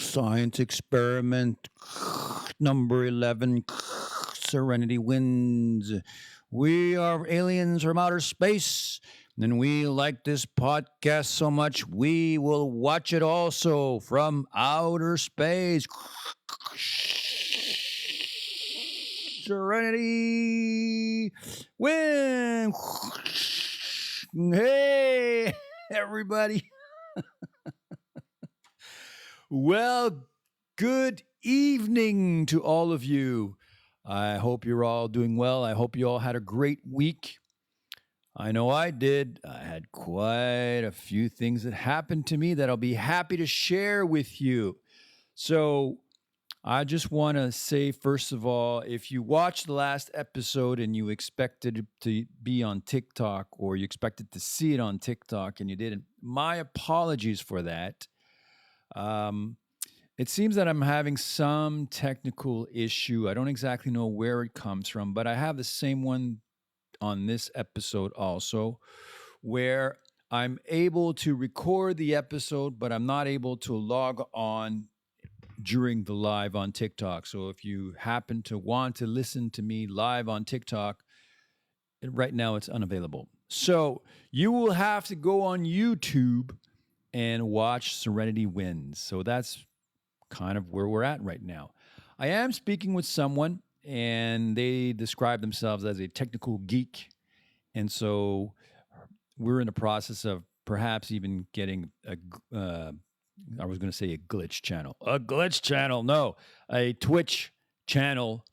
Science experiment number 11, Serenity Winz. We are aliens from outer space, and we like this podcast so much we will watch it also from outer space. Serenity Win. Hey, everybody. Well, good evening to all of you. I hope you're all doing well. I hope you all had a great week. I know I did. I had quite a few things that happened to me that I'll be happy to share with you. So, I just want to say, first of all, if you watched the last episode and you expected it to be on TikTok or you expected to see it on TikTok and you didn't, my apologies for that. Um, it seems that I'm having some technical issue. I don't exactly know where it comes from, but I have the same one on this episode also, where I'm able to record the episode, but I'm not able to log on during the live on TikTok. So if you happen to want to listen to me live on TikTok, right now it's unavailable. So you will have to go on YouTube and watch Serenity Winz. So that's kind of where we're at right now. I am speaking with someone, and they describe themselves as a technical geek. And so we're in the process of perhaps even getting I was going to say a glitch channel. A glitch channel, no, a Twitch channel,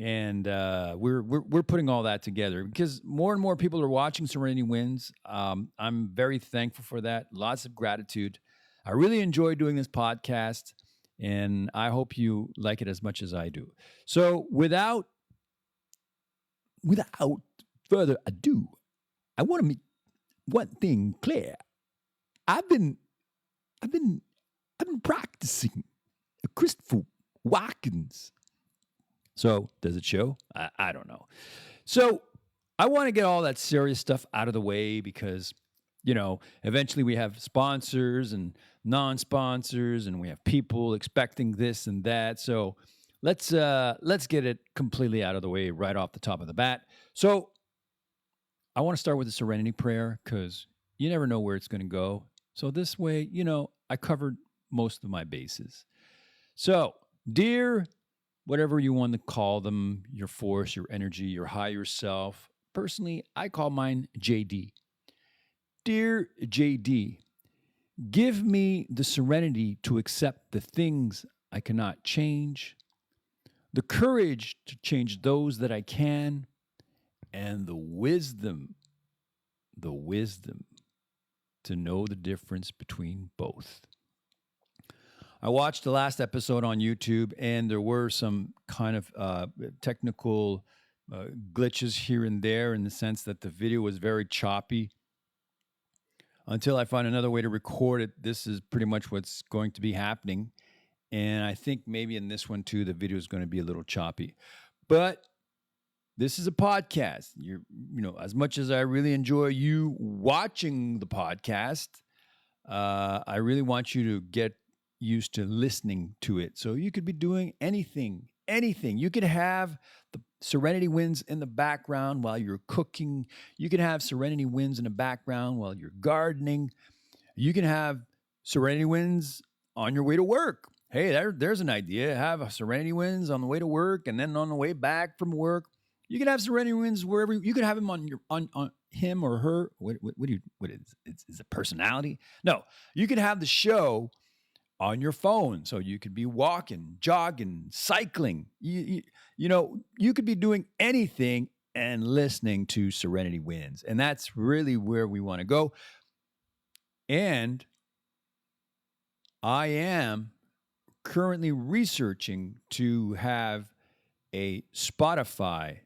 and we're putting all that together because more and more people are watching Serenity Winz. I'm very thankful for that. Lots of gratitude. I really enjoy doing this podcast, and I hope you like it as much as I do. So without further ado, I want to make one thing clear. I've been practicing Christopher Walken's. So does it show? I don't know. So I want to get all that serious stuff out of the way because, eventually we have sponsors and non-sponsors, and we have people expecting this and that. So let's get it completely out of the way right off the top of the bat. So I want to start with the Serenity Prayer because you never know where it's going to go. So this way, I covered most of my bases. So, dear, whatever you want to call them, your force, your energy, your higher self, personally, I call mine JD. Dear JD, give me the serenity to accept the things I cannot change, the courage to change those that I can, and the wisdom to know the difference between both. I watched the last episode on YouTube, and there were some kind of technical glitches here and there in the sense that the video was very choppy. Until I find another way to record it, this is pretty much what's going to be happening. And I think maybe in this one too, the video is going to be a little choppy. But this is a podcast. As much as I really enjoy you watching the podcast, I really want you to get used to listening to it. So you could be doing anything. You could have the Serenity Winz in the background while you're cooking. You can have Serenity Winz in the background while you're gardening. You can have Serenity Winz on your way to work. Hey, there's an idea. Have a Serenity Winz on the way to work, and then on the way back from work. You can have Serenity Winz wherever you can have him on him or her. What is it's a personality? No, you can have the show on your phone, so you could be walking, jogging, cycling. You could be doing anything and listening to Serenity Winz, and that's really where we want to go. And I am currently researching to have a Spotify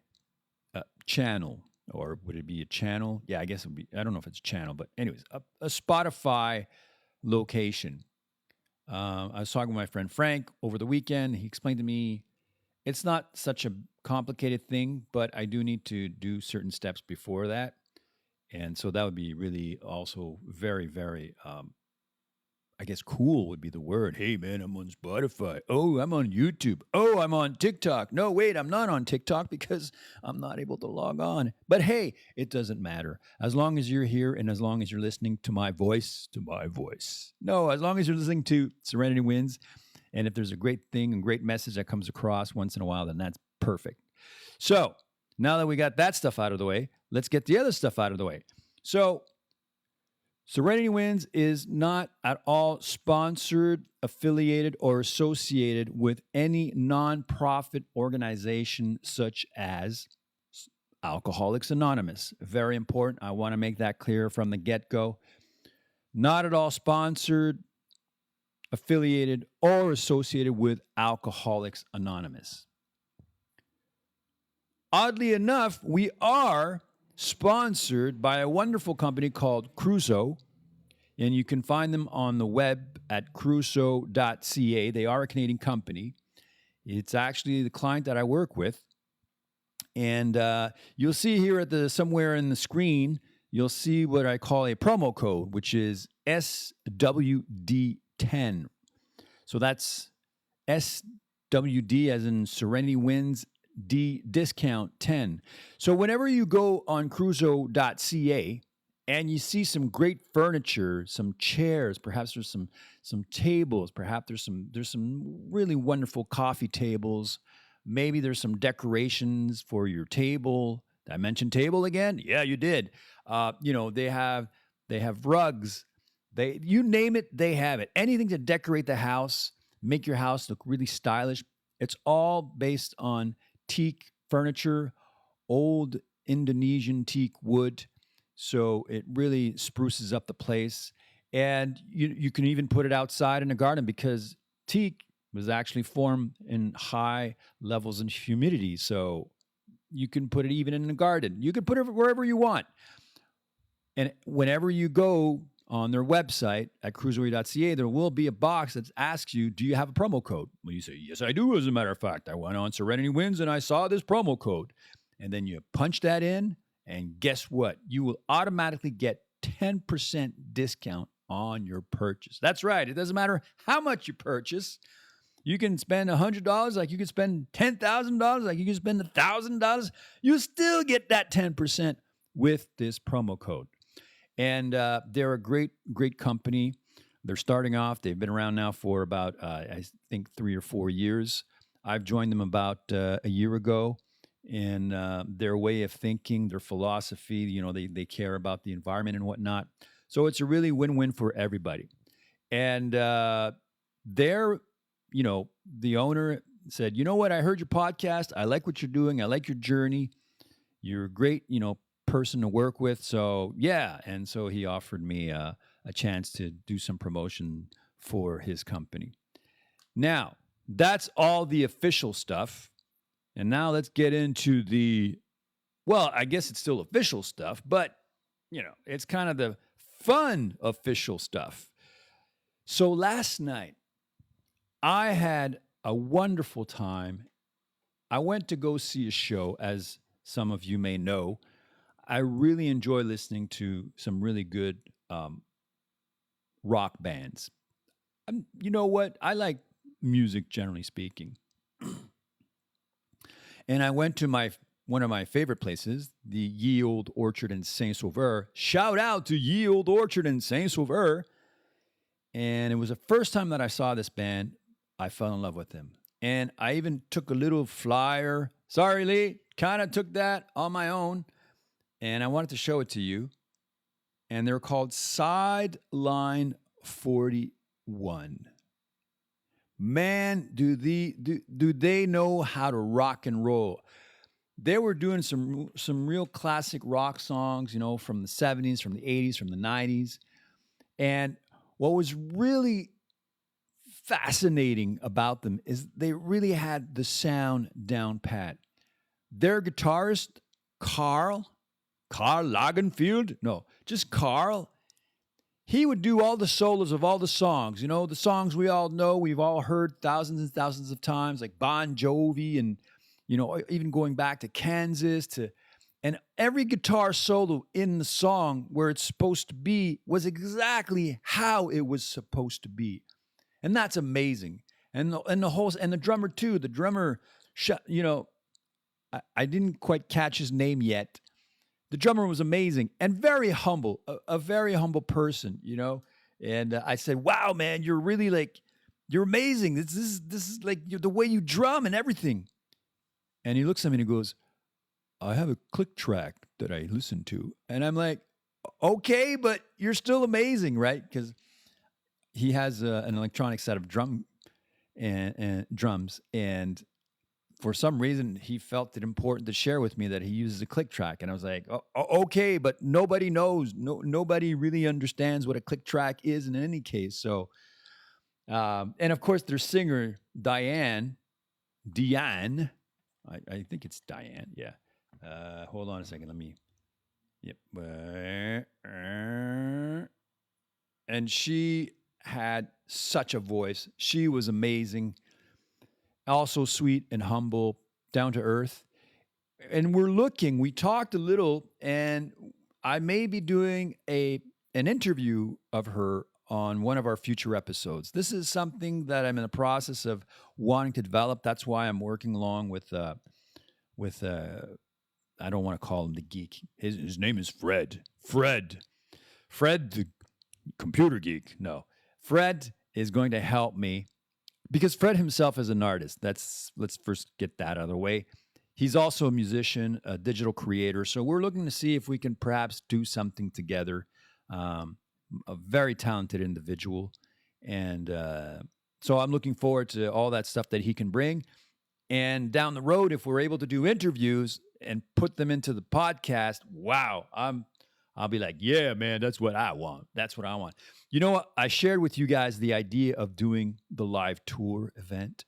channel, or would it be a channel? Yeah, I guess it would be. I don't know if it's a channel, but anyways, a Spotify location. I was talking with my friend Frank over the weekend. He explained to me it's not such a complicated thing, but I do need to do certain steps before that. And so that would be really also very, very I guess cool would be the word. Hey, man, I'm on Spotify. Oh, I'm on YouTube. Oh, I'm on TikTok. No, wait, I'm not on TikTok because I'm not able to log on. But hey, it doesn't matter. As long as you're here and as long as you're listening to my voice, No, as long as you're listening to Serenity Winz. And if there's a great thing and great message that comes across once in a while, then that's perfect. So now that we got that stuff out of the way, let's get the other stuff out of the way. So, Serenity Winz is not at all sponsored, affiliated, or associated with any nonprofit organization such as Alcoholics Anonymous. Very important. I want to make that clear from the get-go. Not at all sponsored, affiliated, or associated with Alcoholics Anonymous. Oddly enough, we are sponsored by a wonderful company called Crusoe, and you can find them on the web at crusoe.ca. They are a Canadian company. It's actually the client that I work with, and you'll see here at the somewhere in the screen, you'll see what I call a promo code, which is SWD10. So that's SWD as in Serenity Winz, D discount 10. So whenever you go on crusoe.ca and you see some great furniture, some chairs, perhaps there's some tables, perhaps there's some really wonderful coffee tables, maybe there's some decorations for your table. Did I mention table again? Yeah, you did. They have rugs. You name it, they have it. Anything to decorate the house, make your house look really stylish. It's all based on teak furniture, old Indonesian teak wood. So it really spruces up the place. And you can even put it outside in a garden because teak was actually formed in high levels of humidity. So you can put it even in a garden. You can put it wherever you want. And whenever you go on their website at crusoe.ca, there will be a box that asks you, do you have a promo code? Well, you say, yes, I do, as a matter of fact. I went on Serenity Winz and I saw this promo code. And then you punch that in, and guess what? You will automatically get 10% discount on your purchase. That's right. It doesn't matter how much you purchase. You can spend $100 like you can spend $10,000, like you can spend $1,000. You still get that 10% with this promo code. And they're a great, great company. They're starting off. They've been around now for about, I think, 3 or 4 years. I've joined them about a year ago. And their way of thinking, their philosophy, they care about the environment and whatnot. So it's a really win-win for everybody. And the owner said, you know what? I heard your podcast. I like what you're doing. I like your journey. You're a great, person to work with. So yeah. And so he offered me a chance to do some promotion for his company. Now, that's all the official stuff. And now let's get into I guess it's still official stuff, but it's kind of the fun official stuff. So last night I had a wonderful time. I went to go see a show, as some of you may know. I really enjoy listening to some really good rock bands. You know what? I like music, generally speaking. And I went to one of my favorite places, the Ye Old Orchard in Saint-Sauveur. Shout out to Ye Old Orchard in Saint-Sauveur. And it was the first time that I saw this band. I fell in love with them. And I even took a little flyer. Sorry, Lee. Kind of took that on my own. And I wanted to show it to you. And they're called SIDELINE 41. Man, do they know how to rock and roll? They were doing some real classic rock songs, from the 70s, from the 80s, from the 90s. And what was really fascinating about them is they really had the sound down pat. Their guitarist, Carl Lagerfeld, no, just Carl, he would do all the solos of all the songs, the songs we all know, we've all heard thousands and thousands of times, like Bon Jovi and, even going back to Kansas And every guitar solo in the song where it's supposed to be was exactly how it was supposed to be. And that's amazing. And the drummer too. The drummer, you know, I didn't quite catch his name yet. The drummer was amazing and very humble, a very humble person, you know. And I said, "Wow, man, you're really like, you're amazing. This is like the way you drum and everything." And he looks at me and he goes, "I have a click track that I listen to," and I'm like, "Okay, but you're still amazing, right?" Because he has an electronic set of and drums, and for some reason he felt it important to share with me that he uses a click track, and I was like, okay, but nobody knows, nobody really understands what a click track is in any case. So and of course their singer Diane, I think it's Diane, yeah. Hold on a second, let me, yep. And she had such a voice, she was amazing, also sweet and humble, down to earth. And we talked a little, and I may be doing an interview of her on one of our future episodes. This is something that I'm in the process of wanting to develop. That's why I'm working along with I don't want to call him the geek. His name is Fred. Fred, the computer geek. No, Fred is going to help me because Fred himself is an artist. Let's first get that out of the way. He's also a musician, a digital creator. So we're looking to see if we can perhaps do something together. A very talented individual. And so I'm looking forward to all that stuff that he can bring. And down the road, if we're able to do interviews and put them into the podcast, wow, I'll be like, yeah, man, that's what I want. That's what I want. You know what? I shared with you guys the idea of doing the live tour event.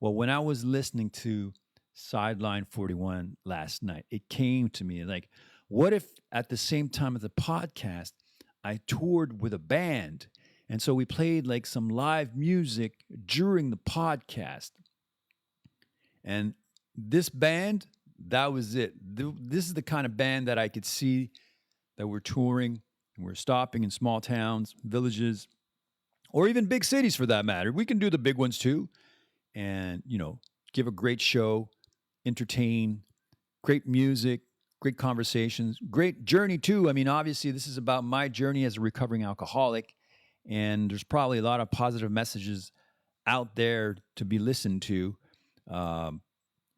Well, when I was listening to Sideline 41 last night, it came to me like, what if at the same time of the podcast, I toured with a band? And so we played like some live music during the podcast. And this band, that was it. This is the kind of band that I could see that we're touring and we're stopping in small towns, villages, or even big cities for that matter. We can do the big ones too. And, you know, give a great show, entertain, great music, great conversations, great journey too. I mean, obviously, this is about my journey as a recovering alcoholic. And there's probably a lot of positive messages out there to be listened to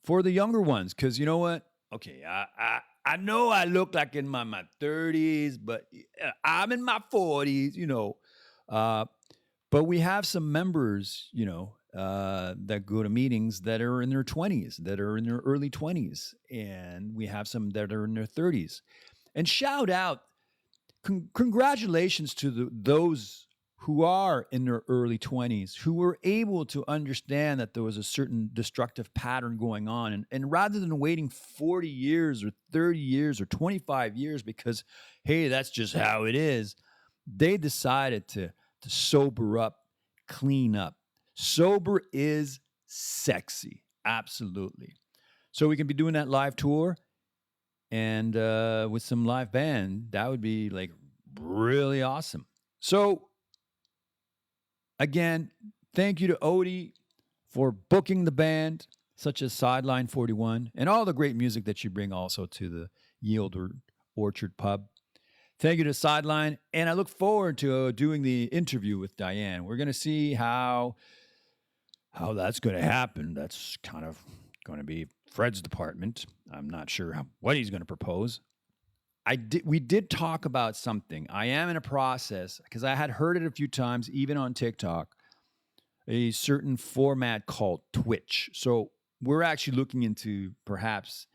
for the younger ones. Because you know what? Okay, I know I look like in my 30s, but I'm in my 40s, you know. But we have some members, you know, that go to meetings that are in their 20s, that are in their early 20s. And we have some that are in their 30s. And shout out, congratulations to those who are in their early 20s, who were able to understand that there was a certain destructive pattern going on. And rather than waiting 40 years or 30 years or 25 years because, hey, that's just how it is, they decided to sober up, clean up. Sober is sexy. Absolutely. So we can be doing that live tour and with some live band. That would be like really awesome. So again, thank you to Odie for booking the band, such as Sideline 41, and all the great music that you bring also to the Yield Orchard Pub. Thank you to Sideline, and I look forward to doing the interview with Diane. We're going to see how that's going to happen. That's kind of going to be Fred's department. I'm not sure what he's going to propose. We did talk about something. I am in a process, because I had heard it a few times, even on TikTok, a certain format called Twitch. So we're actually looking into perhaps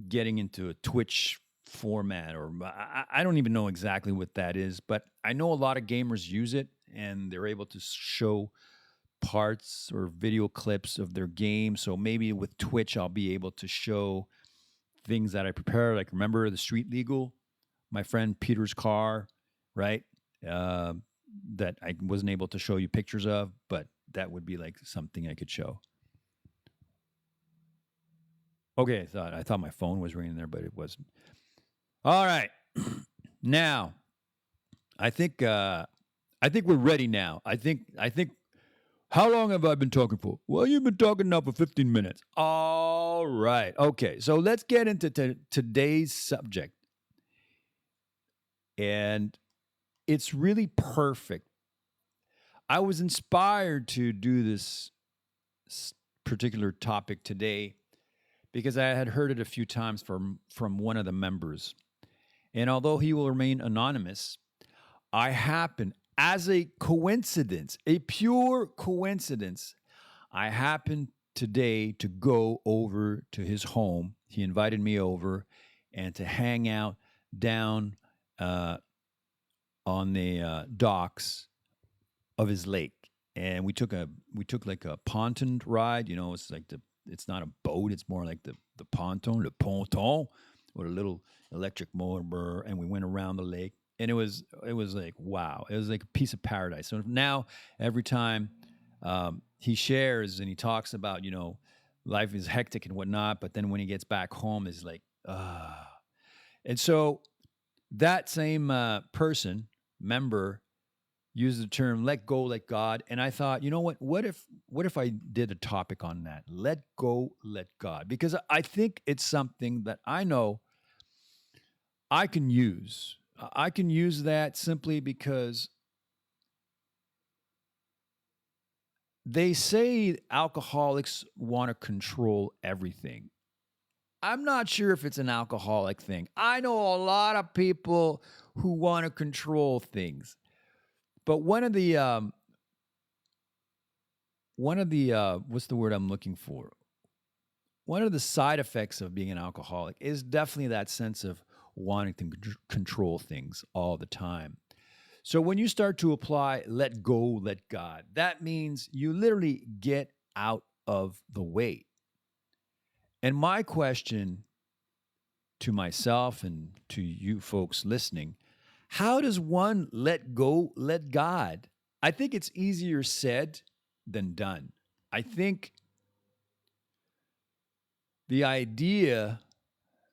getting into a Twitch format, or I don't even know exactly what that is, but I know a lot of gamers use it, and they're able to show parts or video clips of their game. So maybe with Twitch, I'll be able to show things that I prepare. Like, remember the Street Legal, my friend Peter's car, right? That I wasn't able to show you pictures of, but that would be like something I could show. Okay, I thought my phone was ringing there, but it wasn't. All right. Now, I think we're ready now. I think how long have I been talking for? Well, you've been talking now for 15 minutes. All right. Okay. So let's get into today's subject. And it's really perfect. I was inspired to do this particular topic today because I had heard it a few times from one of the members. And although he will remain anonymous, I happen, as a coincidence, a pure coincidence, I happened today to go over to his home. He invited me over and to hang out down uh, on the docks of his lake. And we took like a ponton ride. It's not a boat. It's more like the ponton, with a little electric motor, and we went around the lake. And it was like, wow, it was like a piece of paradise. So now every time he shares and he talks about, life is hectic and whatnot, but then when he gets back home, is like, ah. And so that same member used the term "let go, let God," and I thought, you know what? What if I did a topic on that? Let go, let God, because I think it's something that I know I can use. I can use that simply because they say alcoholics want to control everything. I'm not sure if it's an alcoholic thing. I know a lot of people who want to control things, but one of the what's the word I'm looking for? One of the side effects of being an alcoholic is definitely that sense of wanting to control things all the time. So when you start to apply let go, let God, that means you literally get out of the way. And my question to myself and to you folks listening, how does one let go, let God? I think it's easier said than done. I think the idea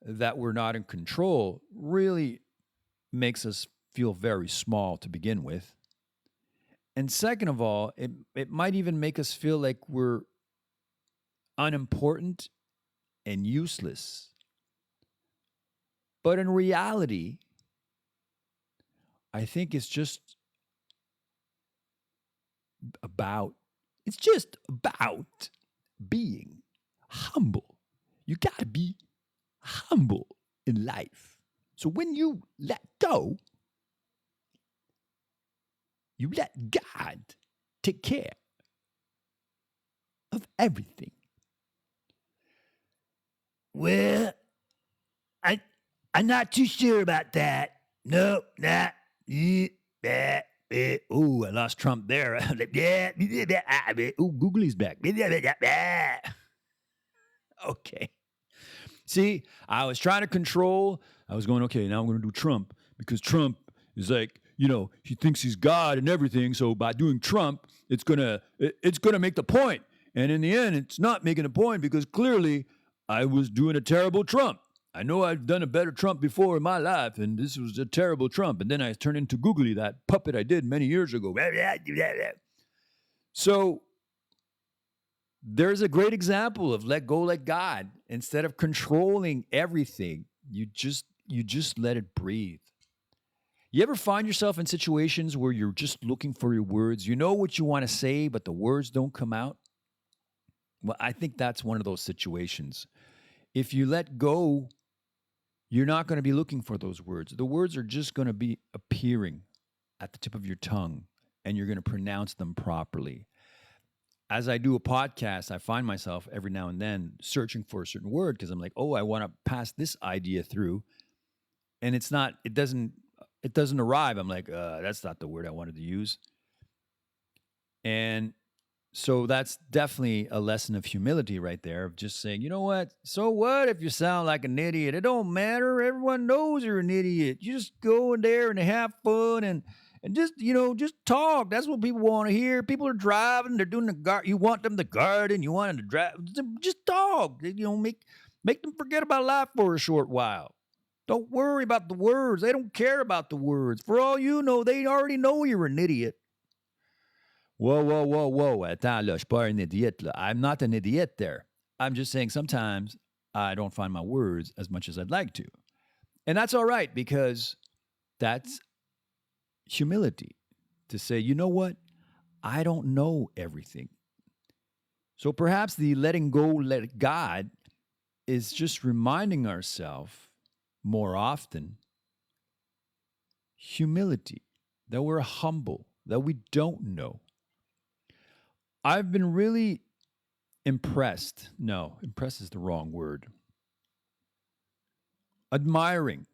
that we're not in control really makes us feel very small to begin with. And second of all, it might even make us feel like we're unimportant and useless. But in reality, I think about it's just about being humble. You got to be humble in life. So when you let go, you let God take care of everything. Well, I I'm not too sure about that. No, not. Oh, I lost Trump there. Oh, Googly's back. Okay. See, I was trying to control. I was going, okay, now I'm going to do Trump because Trump is like, he thinks he's God and everything. So by doing Trump, it's gonna make the point. And in the end, it's not making a point because clearly I was doing a terrible Trump. I know I've done a better Trump before in my life, and this was a terrible Trump. And then I turned into Googly, that puppet I did many years ago. So there's a great example of let go, let God. Instead of controlling everything, you just let it breathe. You ever find yourself in situations where you're just looking for your words? You know what you want to say, but the words don't come out? Well, I think that's one of those situations. If you let go, you're not going to be looking for those words. The words are just going to be appearing at the tip of your tongue, and you're going to pronounce them properly. As I do a podcast, I find myself every now and then searching for a certain word because I'm like, oh, I want to pass this idea through. And it doesn't arrive. I'm like, that's not the word I wanted to use. And so that's definitely a lesson of humility right there, of just saying, you know what? So what if you sound like an idiot? It don't matter. Everyone knows you're an idiot. You just go in there and have fun and just talk. That's what people want to hear. People are driving. They're doing you want them to garden. You want them to drive. Just talk. Make Make them forget about life for a short while. Don't worry about the words. They don't care about the words. For all you know, they already know you're an idiot. Whoa, whoa, whoa, whoa. Attends, là, je suis pas un idiot. Là. I'm not an idiot there. I'm just saying sometimes I don't find my words as much as I'd like to. And that's all right because that's humility to say, you know what? I don't know everything. So perhaps the letting go, let God is just reminding ourselves more often humility, that we're humble, that we don't know. I've been really impressed. No, impressed is the wrong word. Admiring.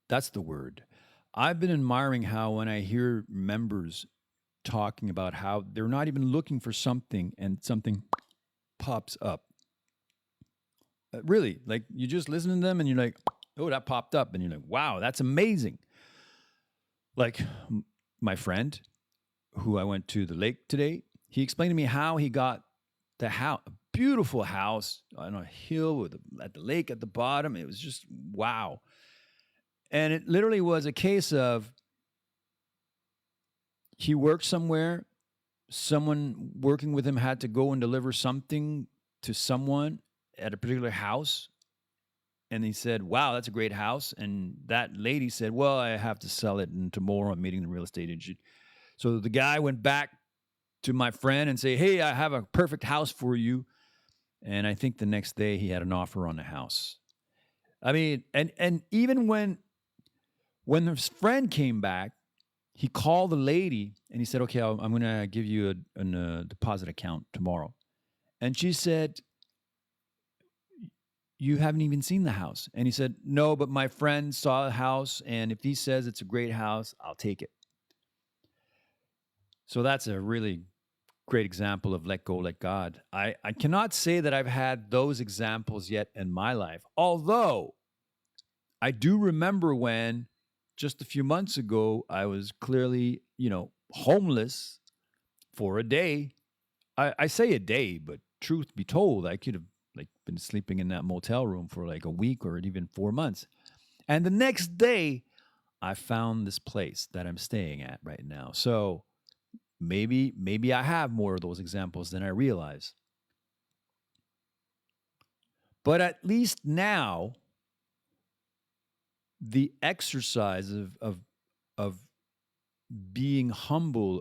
That's the word. I've been admiring how when I hear members talking about how they're not even looking for something and something pops up. Really, like you just listen to them and you're like, oh, that popped up. And you're like, wow, that's amazing. Like my friend who I went to the lake today, he explained to me how he got the house, a beautiful house on a hill with at the lake at the bottom. It was just wow. And it literally was a case of he worked somewhere, someone working with him had to go and deliver something to someone at a particular house. And he said, wow, that's a great house. And that lady said, well, I have to sell it. And tomorrow I'm meeting the real estate agent. So the guy went back to my friend and say, hey, I have a perfect house for you. And I think the next day he had an offer on the house. I mean, and even when his friend came back, he called the lady and he said, okay, I'm going to give you a deposit account tomorrow. And she said, you haven't even seen the house. And he said, no, but my friend saw the house. And if he says it's a great house, I'll take it. So that's a really great example of let go, let God. I cannot say that I've had those examples yet in my life. Although I do remember when just a few months ago, I was clearly, homeless for a day. I say a day, but truth be told, I could have been sleeping in that motel room for like a week or even 4 months. And the next day, I found this place that I'm staying at right now. So maybe I have more of those examples than I realize. But at least now, the exercise of being humble,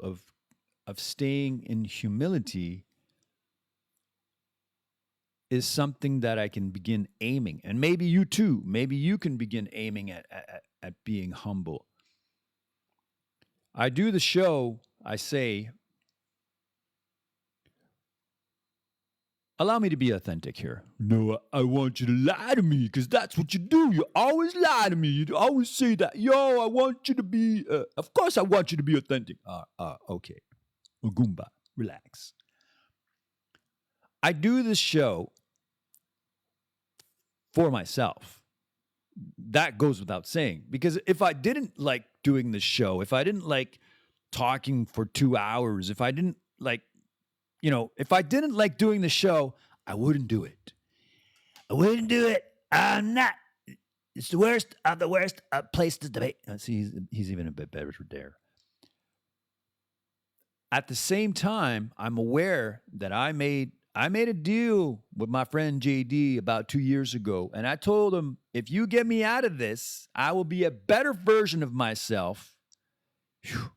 of staying in humility is something that I can begin aiming. And maybe you too. Maybe you can begin aiming at being humble. I do the show, I say, allow me to be authentic here. No, I want you to lie to me because that's what you do. You always lie to me. You always say that. Yo, I want you to be, of course I want you to be authentic. Okay. Goomba, relax. I do this show for myself. That goes without saying. Because if I didn't like doing this show, if I didn't like talking for 2 hours, if I didn't like, if I didn't like doing the show, I wouldn't do it. I wouldn't do it. I'm not. It's the worst of the worst place to debate. See, he's even a bit better there. At the same time, I'm aware that I made a deal with my friend JD about 2 years ago, and I told him, if you get me out of this, I will be a better version of myself. Whew.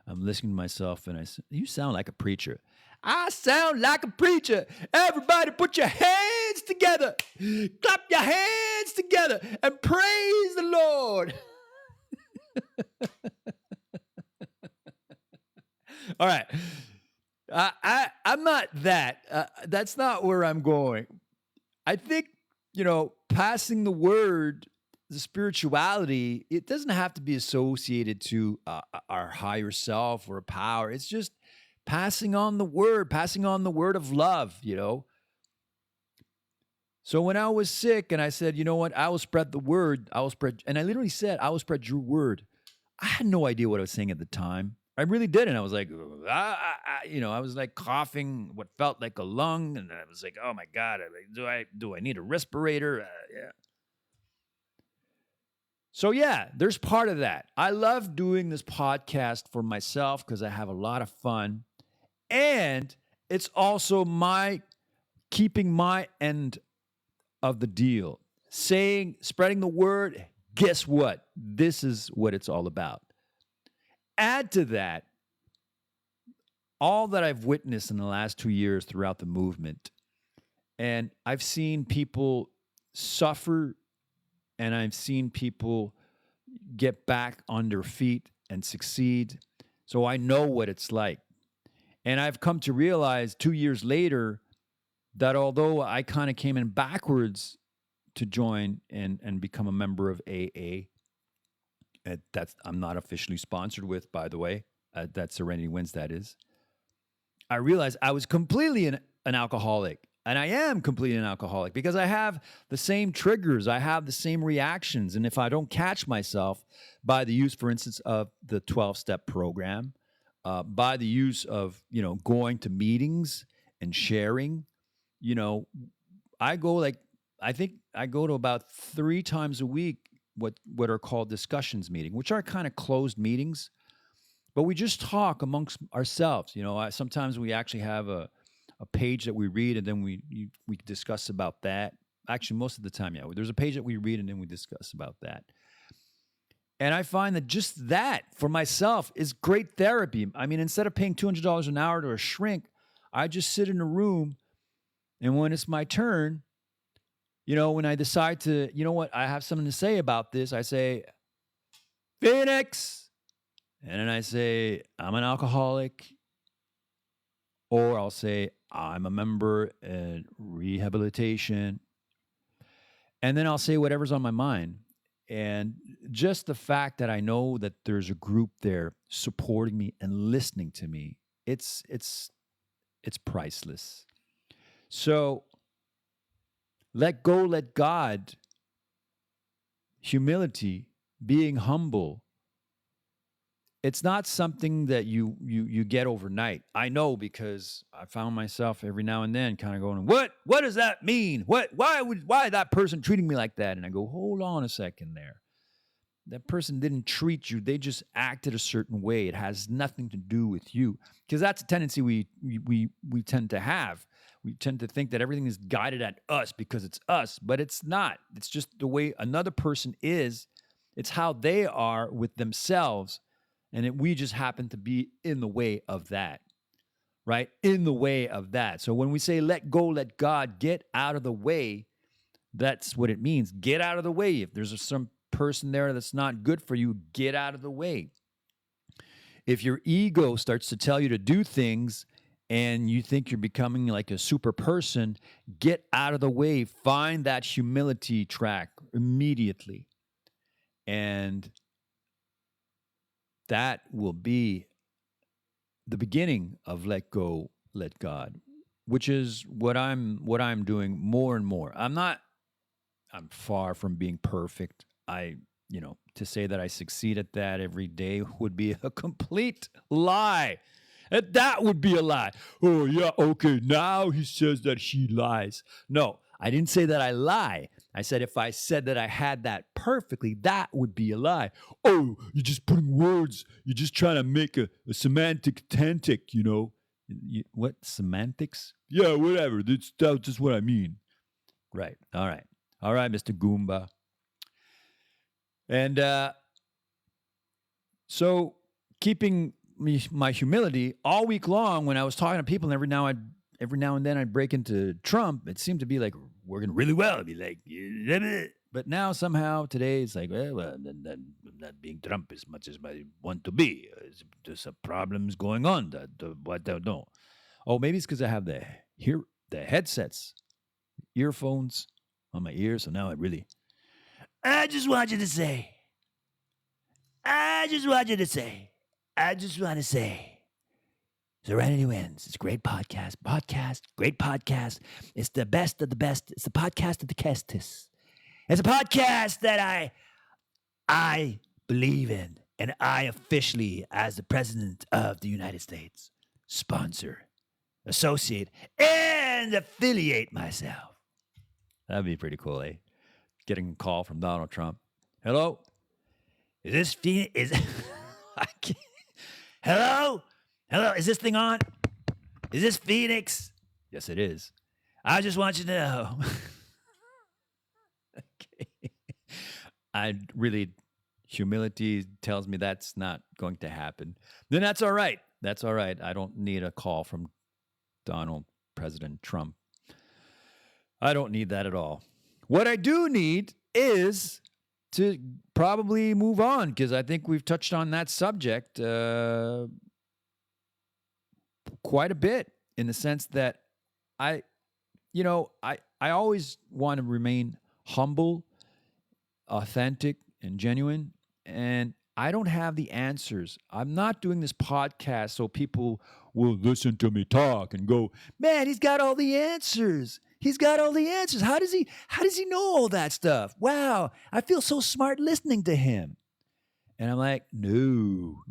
I'm listening to myself, and I said, you sound like a preacher. I sound like a preacher. Everybody put your hands together. Clap your hands together and praise the Lord. All right. I'm not that. That's not where I'm going. I think, passing the word, the spirituality, it doesn't have to be associated to our higher self or a power. It's just passing on the word of love, So when I was sick and I said, you know what, I will spread the word, and I literally said, I will spread your word. I had no idea what I was saying at the time. I really did. And I was like, I was like coughing what felt like a lung. And I was like, oh my God, do I need a respirator? Yeah. So yeah, there's part of that. I love doing this podcast for myself because I have a lot of fun. And it's also my keeping my end of the deal, spreading the word. Guess what? This is what it's all about. Add to that all that I've witnessed in the last 2 years throughout the movement. And I've seen people suffer, and I've seen people get back on their feet and succeed. So I know what it's like. And I've come to realize 2 years later that although I kind of came in backwards to join and become a member of AA, I'm not officially sponsored with, by the way, that's Serenity Winz, that is. I realized I was completely an alcoholic. And I am completely an alcoholic because I have the same triggers. I have the same reactions. And if I don't catch myself by the use, for instance, of the 12-step program, by the use of, going to meetings and sharing, I think I go to about 3 times a week, what are called discussions meeting, which are kind of closed meetings, but we just talk amongst ourselves. Sometimes we actually have a page that we read, and then we discuss about that. Actually, most of the time, yeah, there's a page that we read, and then we discuss about that. And I find that just that for myself is great therapy. I mean, instead of paying $200 an hour to a shrink, I just sit in a room, and when it's my turn, when I decide to, I have something to say about this, I say, Phoenix. And then I say, I'm an alcoholic. Or I'll say, I'm a member in rehabilitation. And then I'll say whatever's on my mind. And just the fact that I know that there's a group there supporting me and listening to me, it's priceless. So let go, let God, humility, being humble. It's not something that you get overnight. I know, because I found myself every now and then kind of going, what does that mean? Why that person treating me like that? And I go, hold on a second there. That person didn't treat you. They just acted a certain way. It has nothing to do with you. Because that's a tendency we tend to have. We tend to think that everything is guided at us because it's us, but it's not. It's just the way another person is. It's how they are with themselves. And we just happen to be in the way of that, right? In the way of that. So when we say let go, let God, get out of the way, that's what it means. Get out of the way. If there's some person there that's not good for you, get out of the way. If your ego starts to tell you to do things and you think you're becoming like a super person, get out of the way. Find that humility track immediately. And that will be the beginning of let go, let God, which is what I'm doing more and more. I'm far from being perfect. To say that I succeed at that every day would be a complete lie. That would be a lie. Oh, yeah, okay, now he says that he lies. No, I didn't say that I lie. I said if I said that I had that perfectly, that would be a lie. Oh, you're just putting words. You're just trying to make a semantic tantic, What, semantics? Yeah, whatever. That's just what I mean. Right. All right, Mr. Goomba. And so keeping my humility all week long, when I was talking to people, and every now and then I'd break into Trump, it seemed to be like working really well. It'd be like, but now somehow today it's like, well, I'm not being Trump as much as I want to be. There's some problems going on that I don't know. Oh, maybe it's because I have the headsets, earphones on my ears. So now I just want to say, Serenity Winz. It's a great podcast. Great podcast. It's the best of the best. It's the podcast of the Kestis. It's a podcast that I believe in. And I officially, as the President of the United States, sponsor, associate, and affiliate myself. That'd be pretty cool, eh? Getting a call from Donald Trump. Hello? Is this Phoenix? I can't. Hello? Hello? Is this thing on? Is this Phoenix? Yes, it is. I just want you to know. Okay. Humility tells me that's not going to happen. Then that's all right. That's all right. I don't need a call from President Trump. I don't need that at all. What I do need is to probably move on, because I think we've touched on that subject quite a bit, in the sense that I always want to remain humble, authentic, and genuine. And I don't have the answers. I'm not doing this podcast so people will listen to me talk and go, man, he's got all the answers. He's got all the answers. How does he know all that stuff? Wow, I feel so smart listening to him. And I'm like, no.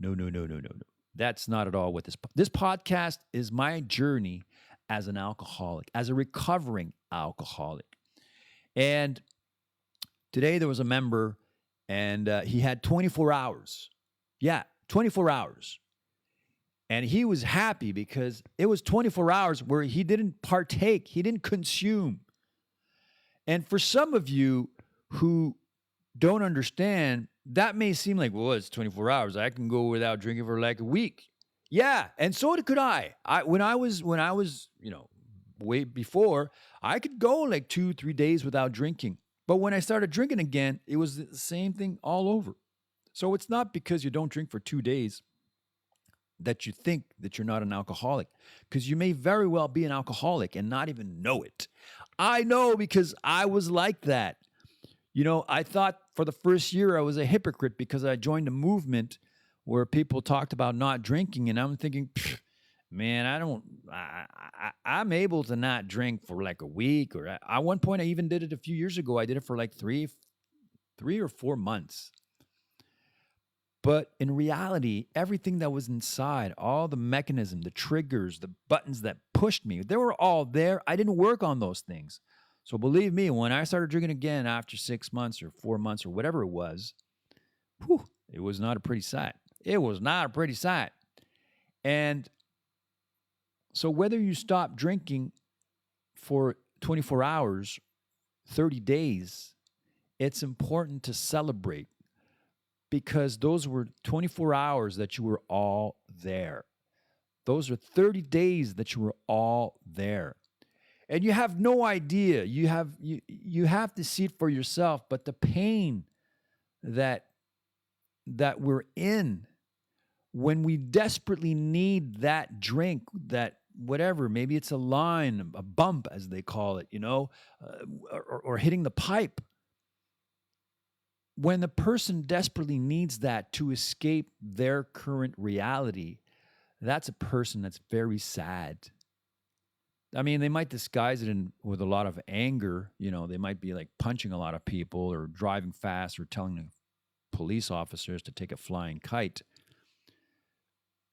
That's not at all what this podcast is. My journey as an alcoholic, as a recovering alcoholic. And today there was a member, and he had 24 hours. Yeah, 24 hours. And he was happy because it was 24 hours where he didn't partake, he didn't consume. And for some of you who don't understand, that may seem like, well, it's 24 hours. I can go without drinking for like a week. Yeah, and so could I. When I was, way before, I could go like 2-3 days without drinking. But when I started drinking again, it was the same thing all over. So it's not because you don't drink for 2 days that you think that you're not an alcoholic, because you may very well be an alcoholic and not even know it. I know, because I was like that. I thought for the first year I was a hypocrite because I joined a movement where people talked about not drinking, and I'm thinking, man, I'm able to not drink for like a week, or at one point I even did it a few years ago. I did it for like three or 4 months. But in reality, everything that was inside, all the mechanism, the triggers, the buttons that pushed me, they were all there. I didn't work on those things. So believe me, when I started drinking again after 6 months or 4 months or whatever it was, it was not a pretty sight. It was not a pretty sight. And so whether you stop drinking for 24 hours, 30 days, it's important to celebrate, because those were 24 hours that you were all there. Those are 30 days that you were all there. And you have no idea. You have to see it for yourself. But the pain that we're in when we desperately need that drink, that whatever, maybe it's a line, a bump, as they call it, or hitting the pipe. When the person desperately needs that to escape their current reality, that's a person that's very sad. I mean, they might disguise it with a lot of anger. They might be like punching a lot of people or driving fast or telling the police officers to take a flying kite.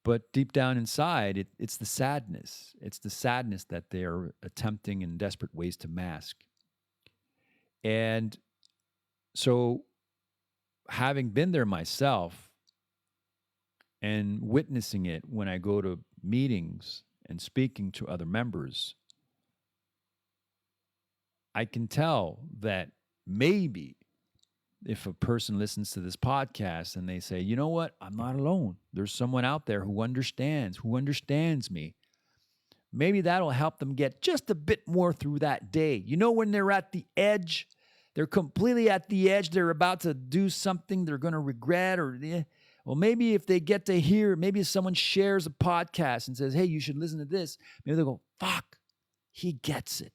But deep down inside, it's the sadness. It's the sadness that they're attempting in desperate ways to mask. And so, having been there myself and witnessing it when I go to meetings and speaking to other members, I can tell that maybe if a person listens to this podcast and they say, you know what, I'm not alone. There's someone out there who understands me. Maybe that'll help them get just a bit more through that day. When they're at the edge, they're completely at the edge. They're about to do something they're going to regret, well, maybe if they get to hear, maybe if someone shares a podcast and says, hey, you should listen to this, maybe they'll go, fuck, he gets it.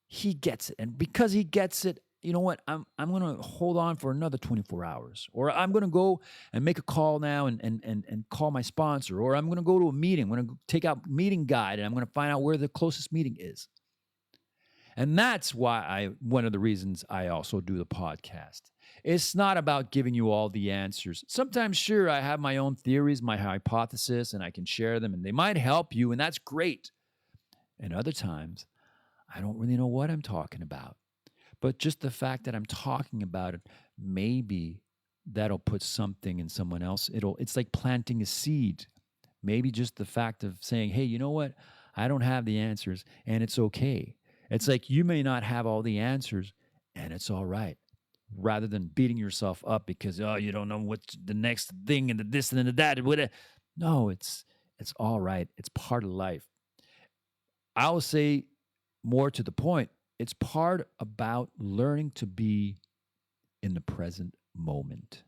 He gets it. And because he gets it, you know what, I'm going to hold on for another 24 hours. Or I'm going to go and make a call now and call my sponsor. Or I'm going to go to a meeting. I'm going to take out meeting guide, and I'm going to find out where the closest meeting is. And that's why one of the reasons I also do the podcast, It's not about giving you all the answers. Sometimes, sure, I have my own theories, my hypothesis, and I can share them, and they might help you, and that's great. And other times, I don't really know what I'm talking about. But just the fact that I'm talking about it, maybe that'll put something in someone else. It's like planting a seed. Maybe just the fact of saying, hey, you know what? I don't have the answers, and it's okay. It's like you may not have all the answers, and it's all right. Rather than beating yourself up because, oh, you don't know what's the next thing and the this and the that. No, it's all right. It's part of life. I'll say more to the point, it's part about learning to be in the present moment.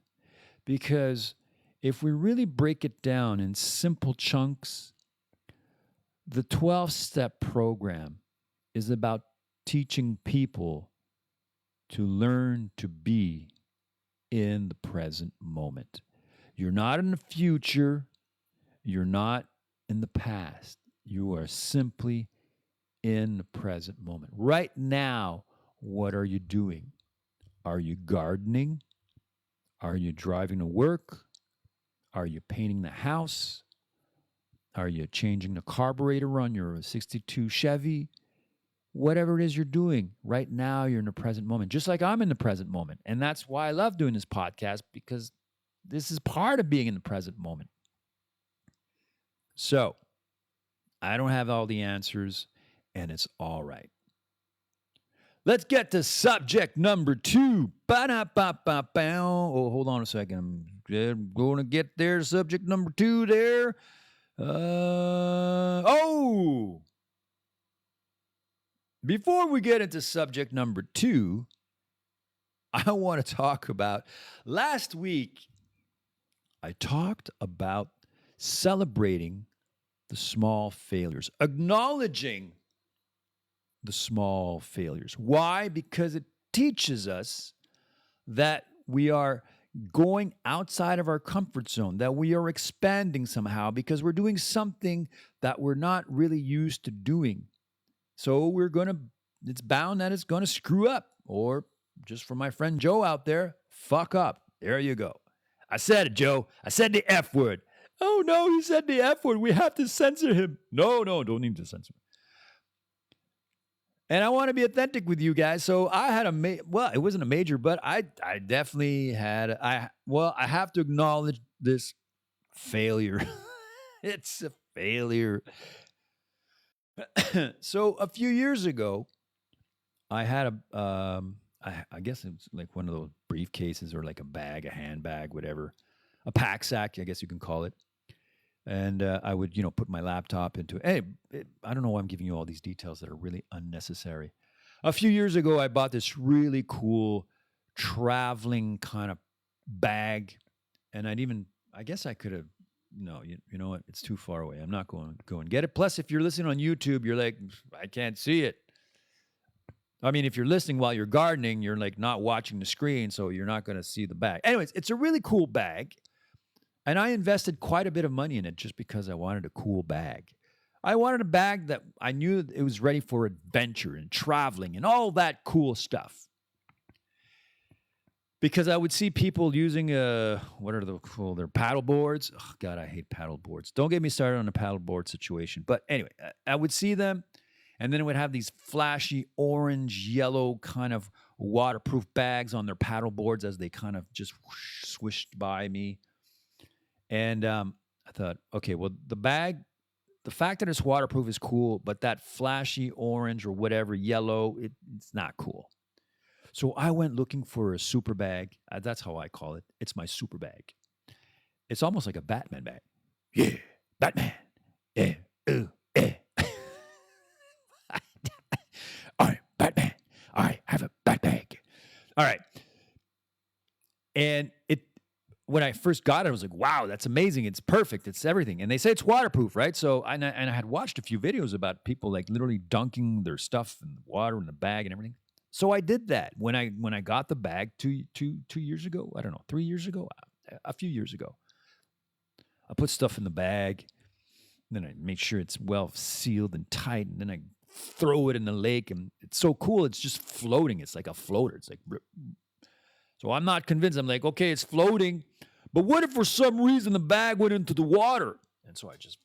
Because if we really break it down in simple chunks, the 12-step program is about teaching people to learn to be in the present moment. You're not in the future. You're not in the past. You are simply in the present moment. Right now, what are you doing? Are you gardening? Are you driving to work? Are you painting the house? Are you changing the carburetor on your 62 Chevy? Whatever it is you're doing, right now you're in the present moment, just like I'm in the present moment. And that's why I love doing this podcast, because this is part of being in the present moment. So, I don't have all the answers, and it's all right. Let's get to subject number 2. Oh, hold on a second. I'm going to get there. Subject number 2 there. Before we get into subject number 2, I want to talk about last week. I talked about celebrating the small failures, acknowledging the small failures. Why? Because it teaches us that we are going outside of our comfort zone, that we are expanding somehow because we're doing something that we're not really used to doing. So it's bound that it's going to screw up, or just for my friend Joe out there, fuck up. There you go. I said it, Joe. I said the F word. Oh no, he said the F word. We have to censor him. No, don't need to censor him. And I want to be authentic with you guys. So I had it wasn't a major, but I definitely had, I have to acknowledge this failure. It's a failure. So a few years ago, I had I guess it was like one of those briefcases or like a handbag, whatever, a pack sack, I guess you can call it. And I would, put my laptop into it. Hey, I don't know why I'm giving you all these details that are really unnecessary. A few years ago, I bought this really cool traveling kind of bag. And I guess I could have, no, you know what? It's too far away. I'm not going to go and get it. Plus, if you're listening on YouTube, you're like, I can't see it. I mean, if you're listening while you're gardening, you're like not watching the screen, so you're not going to see the bag. Anyways, it's a really cool bag. And I invested quite a bit of money in it just because I wanted a cool bag. I wanted a bag that I knew it was ready for adventure and traveling and all that cool stuff. Because I would see people using, what are their paddle boards? Oh, God, I hate paddle boards. Don't get me started on the paddle board situation. But anyway, I would see them, and then it would have these flashy orange, yellow kind of waterproof bags on their paddle boards as they kind of just swished by me. And I thought, okay, well, the fact that it's waterproof is cool, but that flashy orange or whatever, yellow, it's not cool. So I went looking for a super bag. That's how I call it. It's my super bag. It's almost like a Batman bag. Yeah, Batman. Yeah, All right, Batman. All right, I have a bat bag. All right. And when I first got it, I was like, wow, that's amazing. It's perfect. It's everything. And they say it's waterproof, right? So, and I had watched a few videos about people like literally dunking their stuff in water in the bag and everything. So I did that when I got the bag two years ago. I don't know, 3 years ago, a few years ago. I put stuff in the bag, then I make sure it's well sealed and tight, and then I throw it in the lake, and it's so cool. It's just floating. It's like a floater. It's like, So I'm not convinced. I'm like, okay, it's floating. But what if for some reason the bag went into the water? And so I just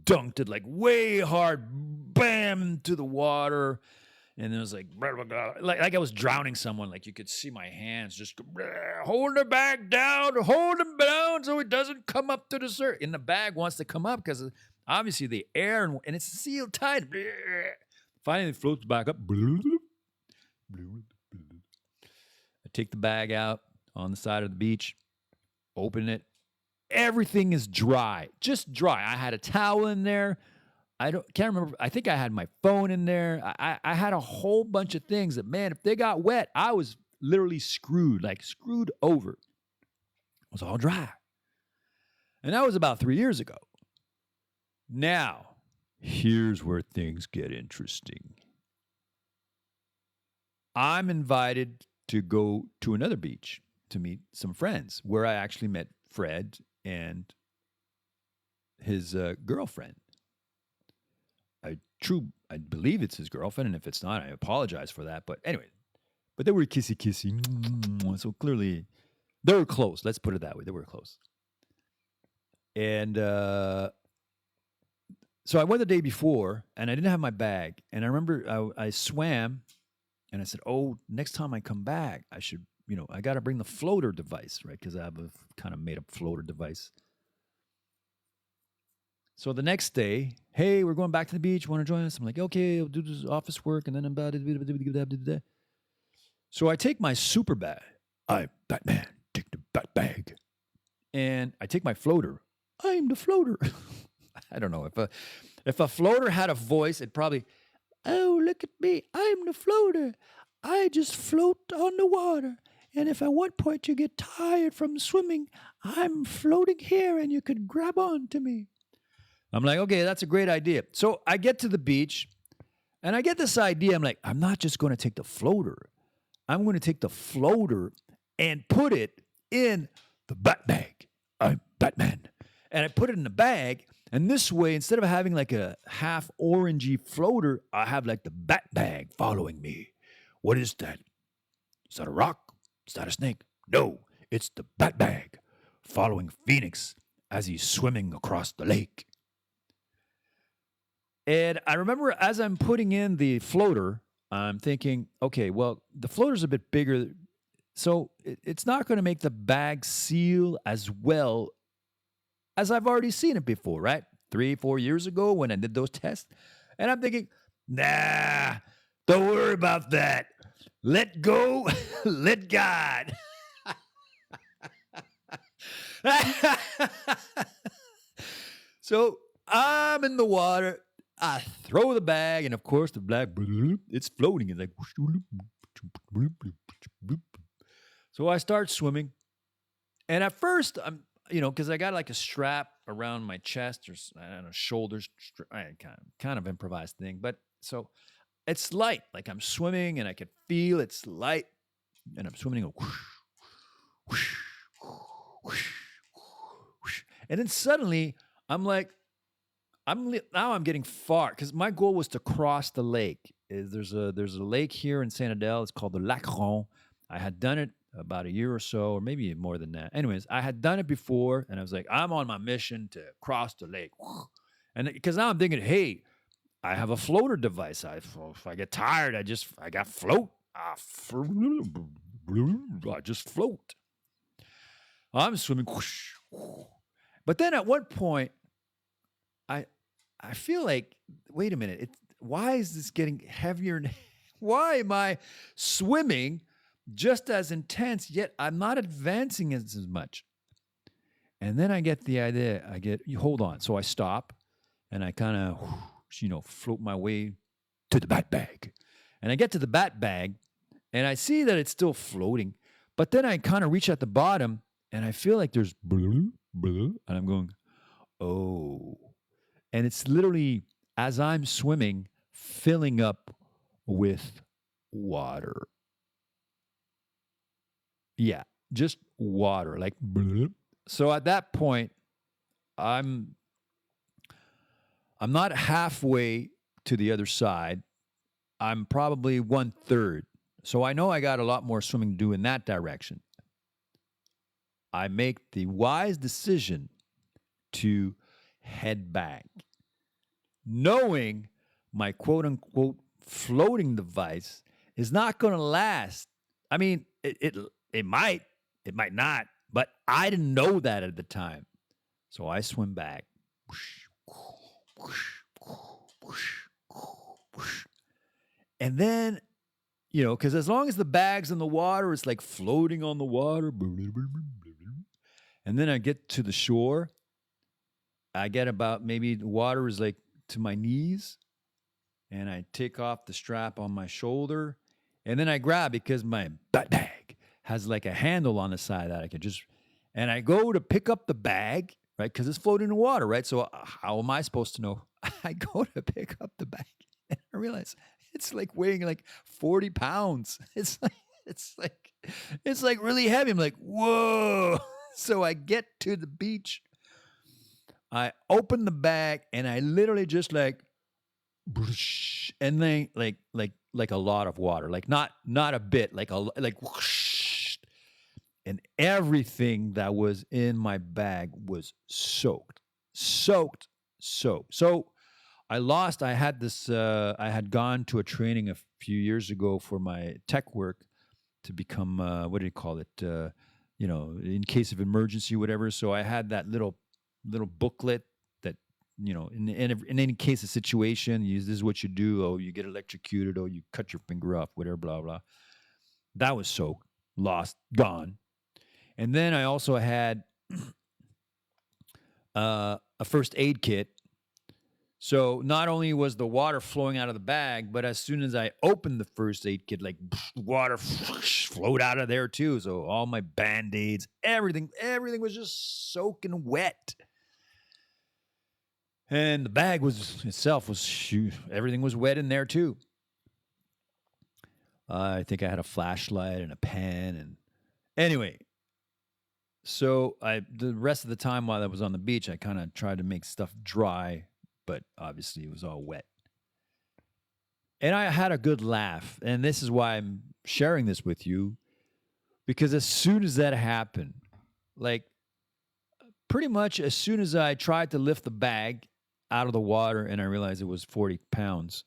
dunked it like way hard, bam, to the water. And it was like, blah, blah, blah, like I was drowning someone. Like you could see my hands just hold the bag down, hold them down so it doesn't come up to the surface. And the bag wants to come up because obviously the air and it's sealed tight. Finally, it floats back up. I take the bag out on the side of the beach, open it. Everything is dry, just dry. I had a towel in there. Can't remember. I think I had my phone in there. I had a whole bunch of things that, man, if they got wet, I was literally screwed, like screwed over. It was all dry. And that was about 3 years ago. Now, here's where things get interesting. I'm invited to go to another beach to meet some friends where I actually met Fred and his girlfriend. I believe it's his girlfriend, and if it's not, I apologize for that. But anyway, they were kissy. So clearly, they were close. Let's put it that way. They were close. And so I went the day before, and I didn't have my bag. And I remember I swam, and I said, oh, next time I come back, I should, I got to bring the floater device, right? Because I have a kind of made-up floater device. So the next day, hey, we're going back to the beach. Want to join us? I'm like, okay, I'll do this office work, and then I'm about to. So I take my super bag. I'm Batman. Take the bat bag. And I take my floater. I'm the floater. I don't know. If a floater had a voice, it'd probably, oh, look at me. I'm the floater. I just float on the water. And if at one point you get tired from swimming, I'm floating here and you could grab on to me. I'm like, okay, that's a great idea. So I get to the beach and I get this idea. I'm like, I'm not just going to take the floater. I'm going to take the floater and put it in the bat bag. I'm Batman. And I put it in the bag. And this way, instead of having like a half orangey floater, I have like the bat bag following me. What is that? Is that a rock? Is that a snake? No, it's the bat bag following Phoenix as he's swimming across the lake. And I remember as I'm putting in the floater, I'm thinking, okay, well, the floater's a bit bigger, so it's not going to make the bag seal as well as I've already seen it before, right? 3-4 years ago when I did those tests. And I'm thinking, nah, don't worry about that. Let go, let God. So I'm in the water. I throw the bag, and of course, the bag, it's floating. It's like, so I start swimming. And at first, I'm, because I got like a strap around my chest or, I don't know, shoulders, kind of improvised thing. But so it's light. Like I'm swimming, and I can feel it's light. And I'm swimming, and whoosh, whoosh, whoosh, whoosh. And then suddenly, I'm like, I'm getting far because my goal was to cross the lake. There's a lake here in Saint Adèle. It's called the Lac Rond. I had done it about a year or so, or maybe more than that. Anyways, I had done it before, and I was like, I'm on my mission to cross the lake. And because now I'm thinking, hey, I have a floater device. If I get tired, I got float. I just float. I'm swimming. But then at one point, I feel like, wait a minute, why is this getting heavier? Why am I swimming just as intense, yet I'm not advancing as much? And then I get the idea, hold on. So I stop, and I kind of, float my way to the bat bag. And I get to the bat bag, and I see that it's still floating. But then I kind of reach at the bottom, and I feel like there's blue, and I'm going, oh. And it's literally, as I'm swimming, filling up with water. Yeah, just water, like. So at that point, I'm not halfway to the other side. I'm probably 1/3 So I know I got a lot more swimming to do in that direction. I make the wise decision to head back, knowing my quote unquote floating device is not going to last. I mean, it might, it might not, but I didn't know that at the time. So I swim back. And then, because as long as the bag's in the water, it's like floating on the water. And then I get to the shore. I get about maybe the water is like to my knees. And I take off the strap on my shoulder. And then I grab, because my butt bag has like a handle on the side that I can just, and I go to pick up the bag, right? Because it's floating in water, right? So how am I supposed to know? I go to pick up the bag and I realize it's like weighing like 40 pounds. It's like really heavy. I'm like, whoa. So I get to the beach. I open the bag and I literally just like, and then like a lot of water, like not a bit, like whoosh, and everything that was in my bag was soaked. So I had this. I had gone to a training a few years ago for my tech work to become what do you call it? In case of emergency, whatever. So I had that little booklet that in any case of situation, this is what you do. Oh, you get electrocuted. Oh, you cut your finger off. Whatever. Blah blah. That was soaked, lost, gone. And then I also had a first aid kit. So not only was the water flowing out of the bag, but as soon as I opened the first aid kit, like water flowed out of there too. So all my Band-Aids, everything was just soaking wet. And the bag everything was wet in there too. I think I had a flashlight and a pen. And anyway, so the rest of the time while I was on the beach, I kind of tried to make stuff dry, but obviously it was all wet. And I had a good laugh. And this is why I'm sharing this with you, because as soon as that happened, like pretty much as soon as I tried to lift the bag out of the water and I realized it was 40 pounds,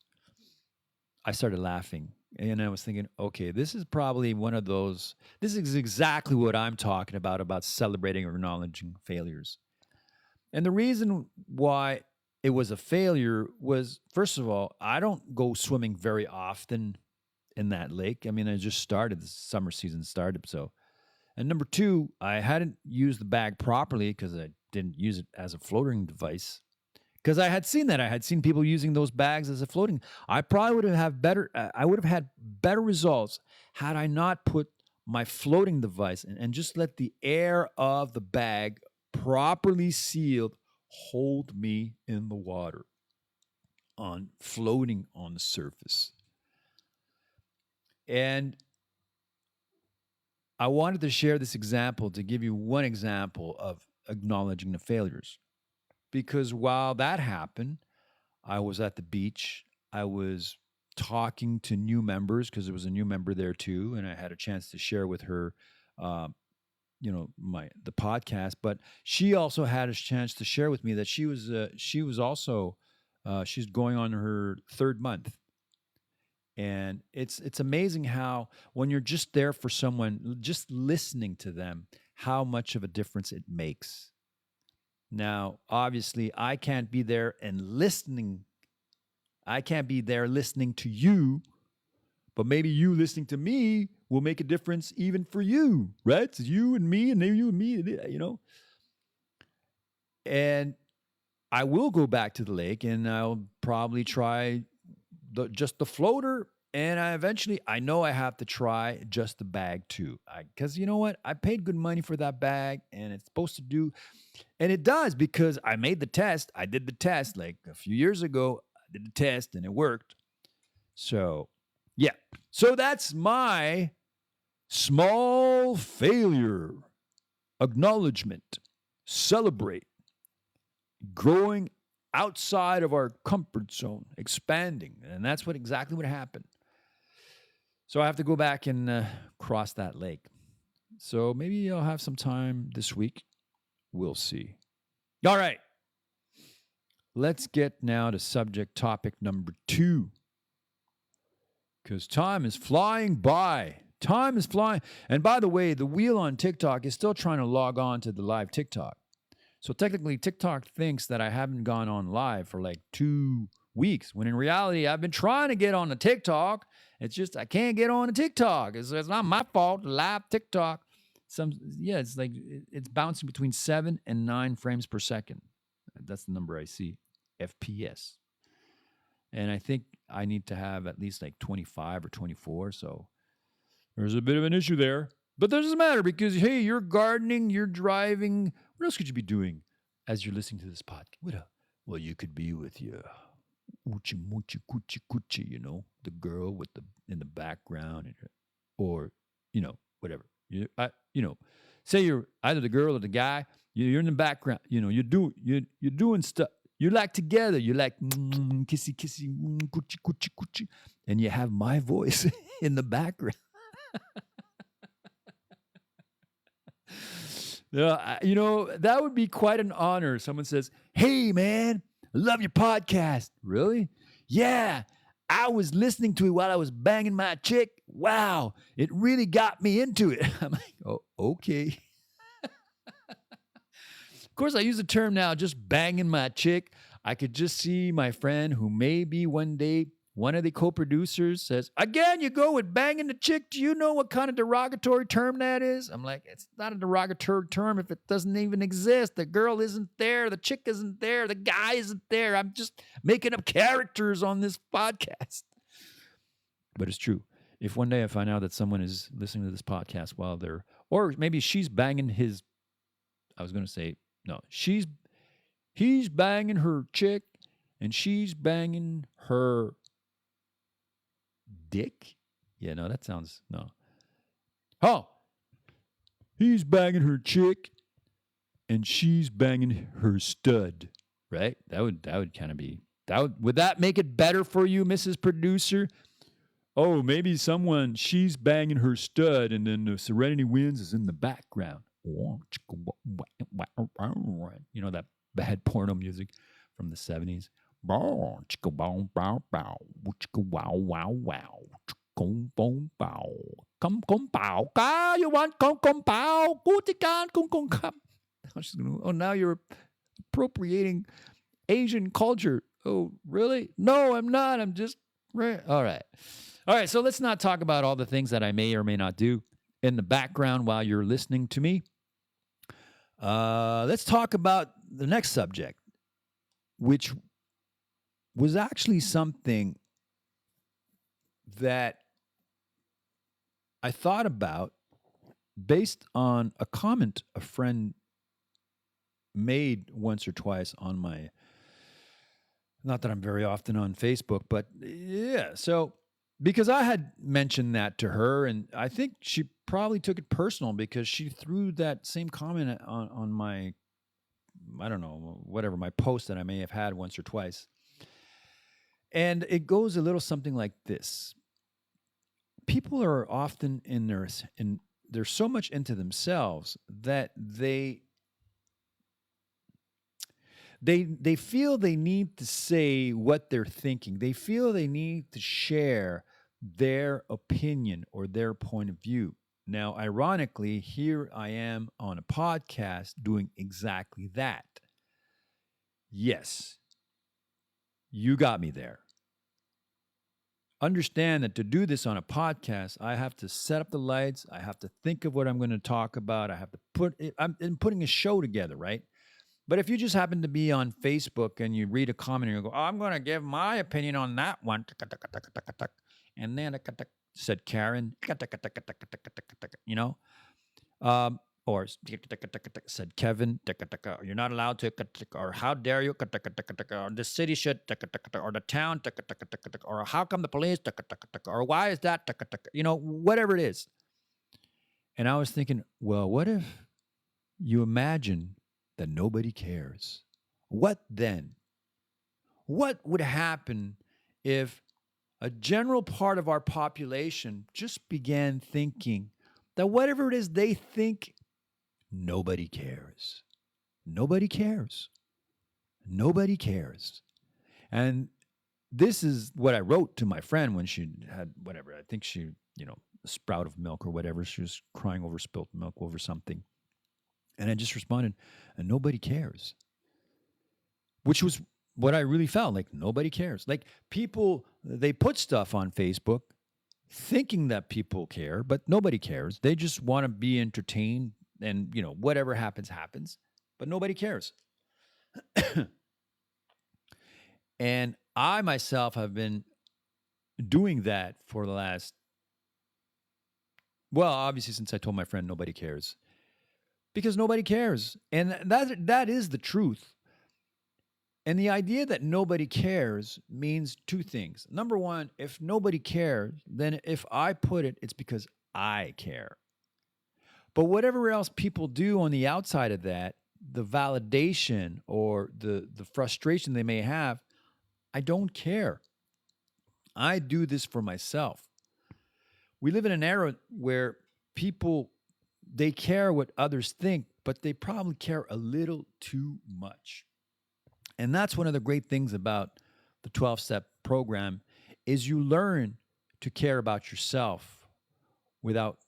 I started laughing. And I was thinking, okay, this is probably one of those, this is exactly what I'm talking about celebrating or acknowledging failures. And the reason why it was a failure was, first of all, I don't go swimming very often in that lake. I mean, I just started, the summer season started. So, and number two, I hadn't used the bag properly because I didn't use it as a floating device. Because I had seen that. I had seen people using those bags as a floating. I probably would have had better results had I not put my floating device and just let the air of the bag properly sealed hold me in the water, floating on the surface. And I wanted to share this example to give you one example of acknowledging the failures. Because while that happened, I was at the beach. I was talking to new members because there was a new member there too, and I had a chance to share with her, the podcast. But she also had a chance to share with me that she's going on her third month, and it's amazing how when you're just there for someone, just listening to them, how much of a difference it makes. Now, obviously, I can't be there listening to you, but maybe you listening to me will make a difference even for you, right? It's you and me, and maybe you and me, And I will go back to the lake, and I'll probably try just the floater, and I know I have to try just the bag too. Because you know what? I paid good money for that bag, and it's supposed to do. And it does, because I made the test. I did the test like a few years ago. I did the test and it worked. So, yeah. So that's my small failure acknowledgement. Celebrate growing outside of our comfort zone, expanding. And that's exactly what happened. So I have to go back and cross that lake. So maybe I'll have some time this week. We'll see. All right. Let's get now to subject topic number 2. Because time is flying by. Time is flying. And by the way, the wheel on TikTok is still trying to log on to the live TikTok. So technically, TikTok thinks that I haven't gone on live for like 2 weeks, when in reality, I've been trying to get on the TikTok. It's just I can't get on the TikTok. It's not my fault. Live TikTok. It's like it's bouncing between 7 and 9 frames per second. That's the number I see, FPS. And I think I need to have at least like 25 or 24. So there's a bit of an issue there. But that doesn't matter because, hey, you're gardening, you're driving. What else could you be doing as you're listening to this podcast? Well, you could be with your oochie moochie coochie coochie, the girl in the background, or whatever. Say you're either the girl or the guy. You're in the background. You're doing stuff. You like together. You like kissy kissy coochie coochie coochie, and you have my voice in the background. That would be quite an honor. Someone says, "Hey, man, I love your podcast." Really? Yeah. I was listening to it while I was banging my chick. Wow. It really got me into it. I'm like, oh, okay. Of course, I use the term now, just banging my chick. I could just see my friend who maybe one day, one of the co-producers says, again, you go with banging the chick. Do you know what kind of derogatory term that is? I'm like, it's not a derogatory term if it doesn't even exist. The girl isn't there. The chick isn't there. The guy isn't there. I'm just making up characters on this podcast. But it's true. If one day I find out that someone is listening to this podcast while they're, or maybe she's banging his, I was going to say, no, he's banging her chick and she's banging her dick? Yeah, no, that sounds, no. Oh, he's banging her chick and she's banging her stud, right? That would kind of be, would that make it better for you, Mrs. Producer? Oh, maybe she's banging her stud and then the Serenity Winz is in the background. That bad porno music from the 70s. Now you're appropriating Asian culture. Oh, really? No, I'm not. I'm just right. All right. So let's not talk about all the things that I may or may not do in the background while you're listening to me. Let's talk about the next subject, which was actually something that I thought about based on a comment a friend made once or twice on my, not that I'm very often on Facebook, but yeah. So because I had mentioned that to her, and I think she probably took it personal because she threw that same comment on my, I don't know, whatever, my post that I may have had once or twice. And it goes a little something like this. People are often they're so much into themselves that they feel they need to say what they're thinking. They feel they need to share their opinion or their point of view. Now, ironically, here I am on a podcast doing exactly that. Yes, you got me there. Understand that to do this on a podcast, I have to set up the lights. I have to think of what I'm going to talk about. I have to I'm putting a show together, right? But if you just happen to be on Facebook and you read a comment and you go, I'm going to give my opinion on that one. And then said Karen, or said Kevin, you're not allowed to, or how dare you, or the city should, or the town, or how come the police, or why is that, whatever it is. And I was thinking, well, what if you imagine that nobody cares? What then? What would happen if a general part of our population just began thinking that whatever it is they think, nobody cares. Nobody cares. Nobody cares. And this is what I wrote to my friend when she had whatever. I think she, a sprout of milk or whatever. She was crying over spilt milk over something. And I just responded, and nobody cares. Which was what I really felt like. Nobody cares. Like people, they put stuff on Facebook thinking that people care, but nobody cares. They just want to be entertained and, whatever happens, happens, but nobody cares. And I myself have been doing that for the last, well, obviously since I told my friend nobody cares. Because nobody cares. And that is the truth. And the idea that nobody cares means two things. Number one, if nobody cares, then if I put it, it's because I care. But whatever else people do on the outside of that, the validation or the frustration they may have, I don't care. I do this for myself. We live in an era where people, they care what others think, but they probably care a little too much. And that's one of the great things about the 12-step program is you learn to care about yourself without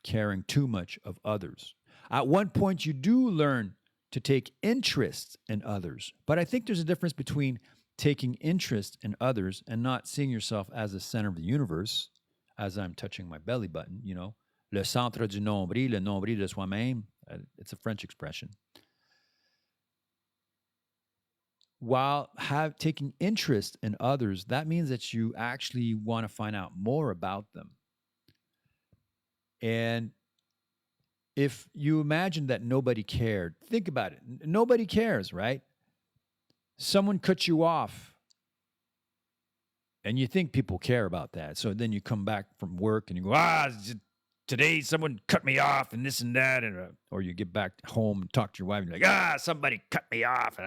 caring too much of others. At one point, you do learn to take interest in others. But I think there's a difference between taking interest in others and not seeing yourself as the center of the universe, as I'm touching my belly button, le centre du nombril, le nombril de soi-même. It's a French expression. While taking interest in others, that means that you actually want to find out more about them. And if you imagine that nobody cared, think about it. Nobody cares, right? Someone cut you off, and you think people care about that. So then you come back from work and you go, today someone cut me off and this and that. Or you get back home and talk to your wife and you're like, somebody cut me off.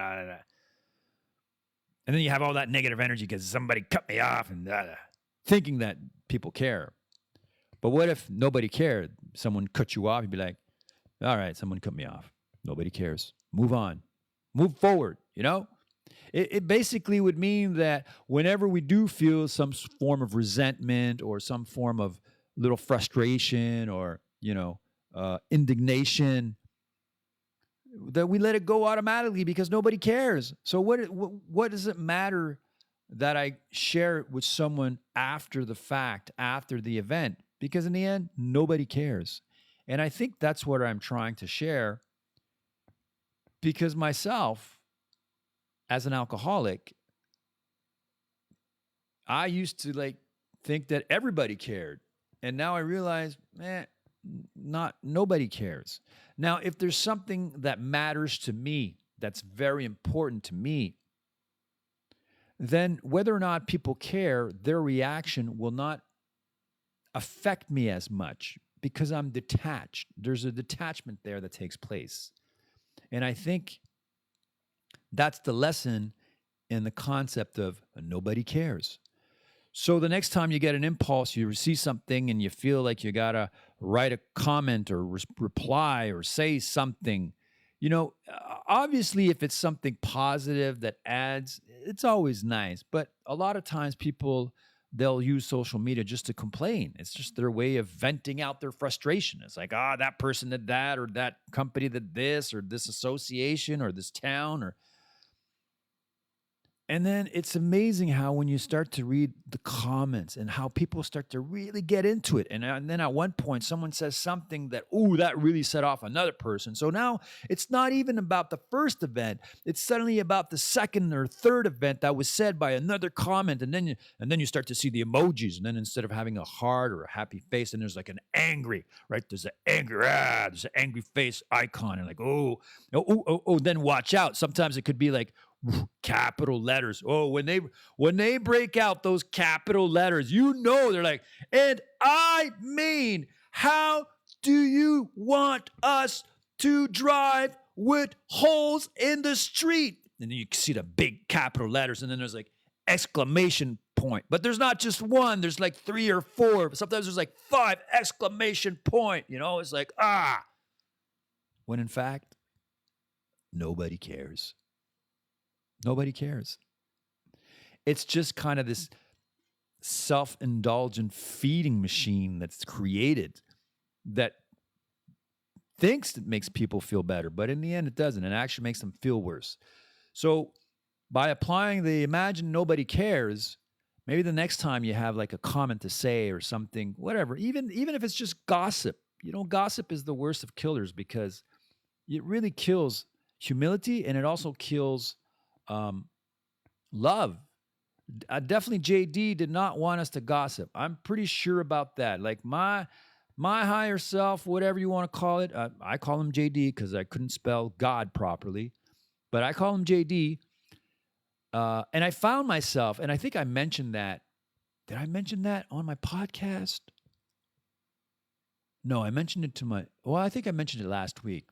And then you have all that negative energy because somebody cut me off and thinking that people care. But what if nobody cared? Someone cut you off, you'd be like, all right, someone cut me off. Nobody cares. Move on. Move forward, It basically would mean that whenever we do feel some form of resentment or some form of little frustration or, indignation, that we let it go automatically because nobody cares. So what does it matter that I share it with someone after the fact, after the event? Because in the end, nobody cares. And I think that's what I'm trying to share, because myself, as an alcoholic, I used to think that everybody cared. And now I realize, nobody cares. Now, if there's something that matters to me, that's very important to me, then whether or not people care, their reaction will not affect me as much because I'm detached. There's a detachment there that takes place. And I think that's the lesson in the concept of nobody cares. So the next time you get an impulse, you see something and you feel like you got to write a comment or reply or say something, obviously if it's something positive that adds, it's always nice. But a lot of times people, they'll use social media just to complain. It's just their way of venting out their frustration. It's like, that person did that, or that company did this, or this association, or this town, And then it's amazing how when you start to read the comments and how people start to really get into it. And then at one point, someone says something that really set off another person. So now it's not even about the first event. It's suddenly about the second or third event that was said by another comment. And then you start to see the emojis. And then instead of having a heart or a happy face, and there's like an angry, right? There's an angry face icon. And then watch out. Sometimes it could be like, capital letters. When they break out those capital letters, they're like, and I mean, how do you want us to drive with holes in the street? And then you see the big capital letters, and then there's like exclamation point. But there's not just one. There's like 3 or 4. Sometimes there's like 5 exclamation point. It's like, ah. When in fact, nobody cares. Nobody cares. It's just kind of this self-indulgent feeding machine that's created that thinks it makes people feel better, but in the end it doesn't. It actually makes them feel worse. So by applying the imagine nobody cares, maybe the next time you have like a comment to say or something, whatever, even if it's just gossip, gossip is the worst of killers because it really kills humility and it also kills love. Definitely JD did not want us to gossip. I'm pretty sure about that. Like my higher self, whatever you want to call it, I call him JD because I couldn't spell God properly, but I call him JD. And I found myself, and I think I mentioned that. Did I mention that on my podcast? No, I mentioned it I think I mentioned it last week.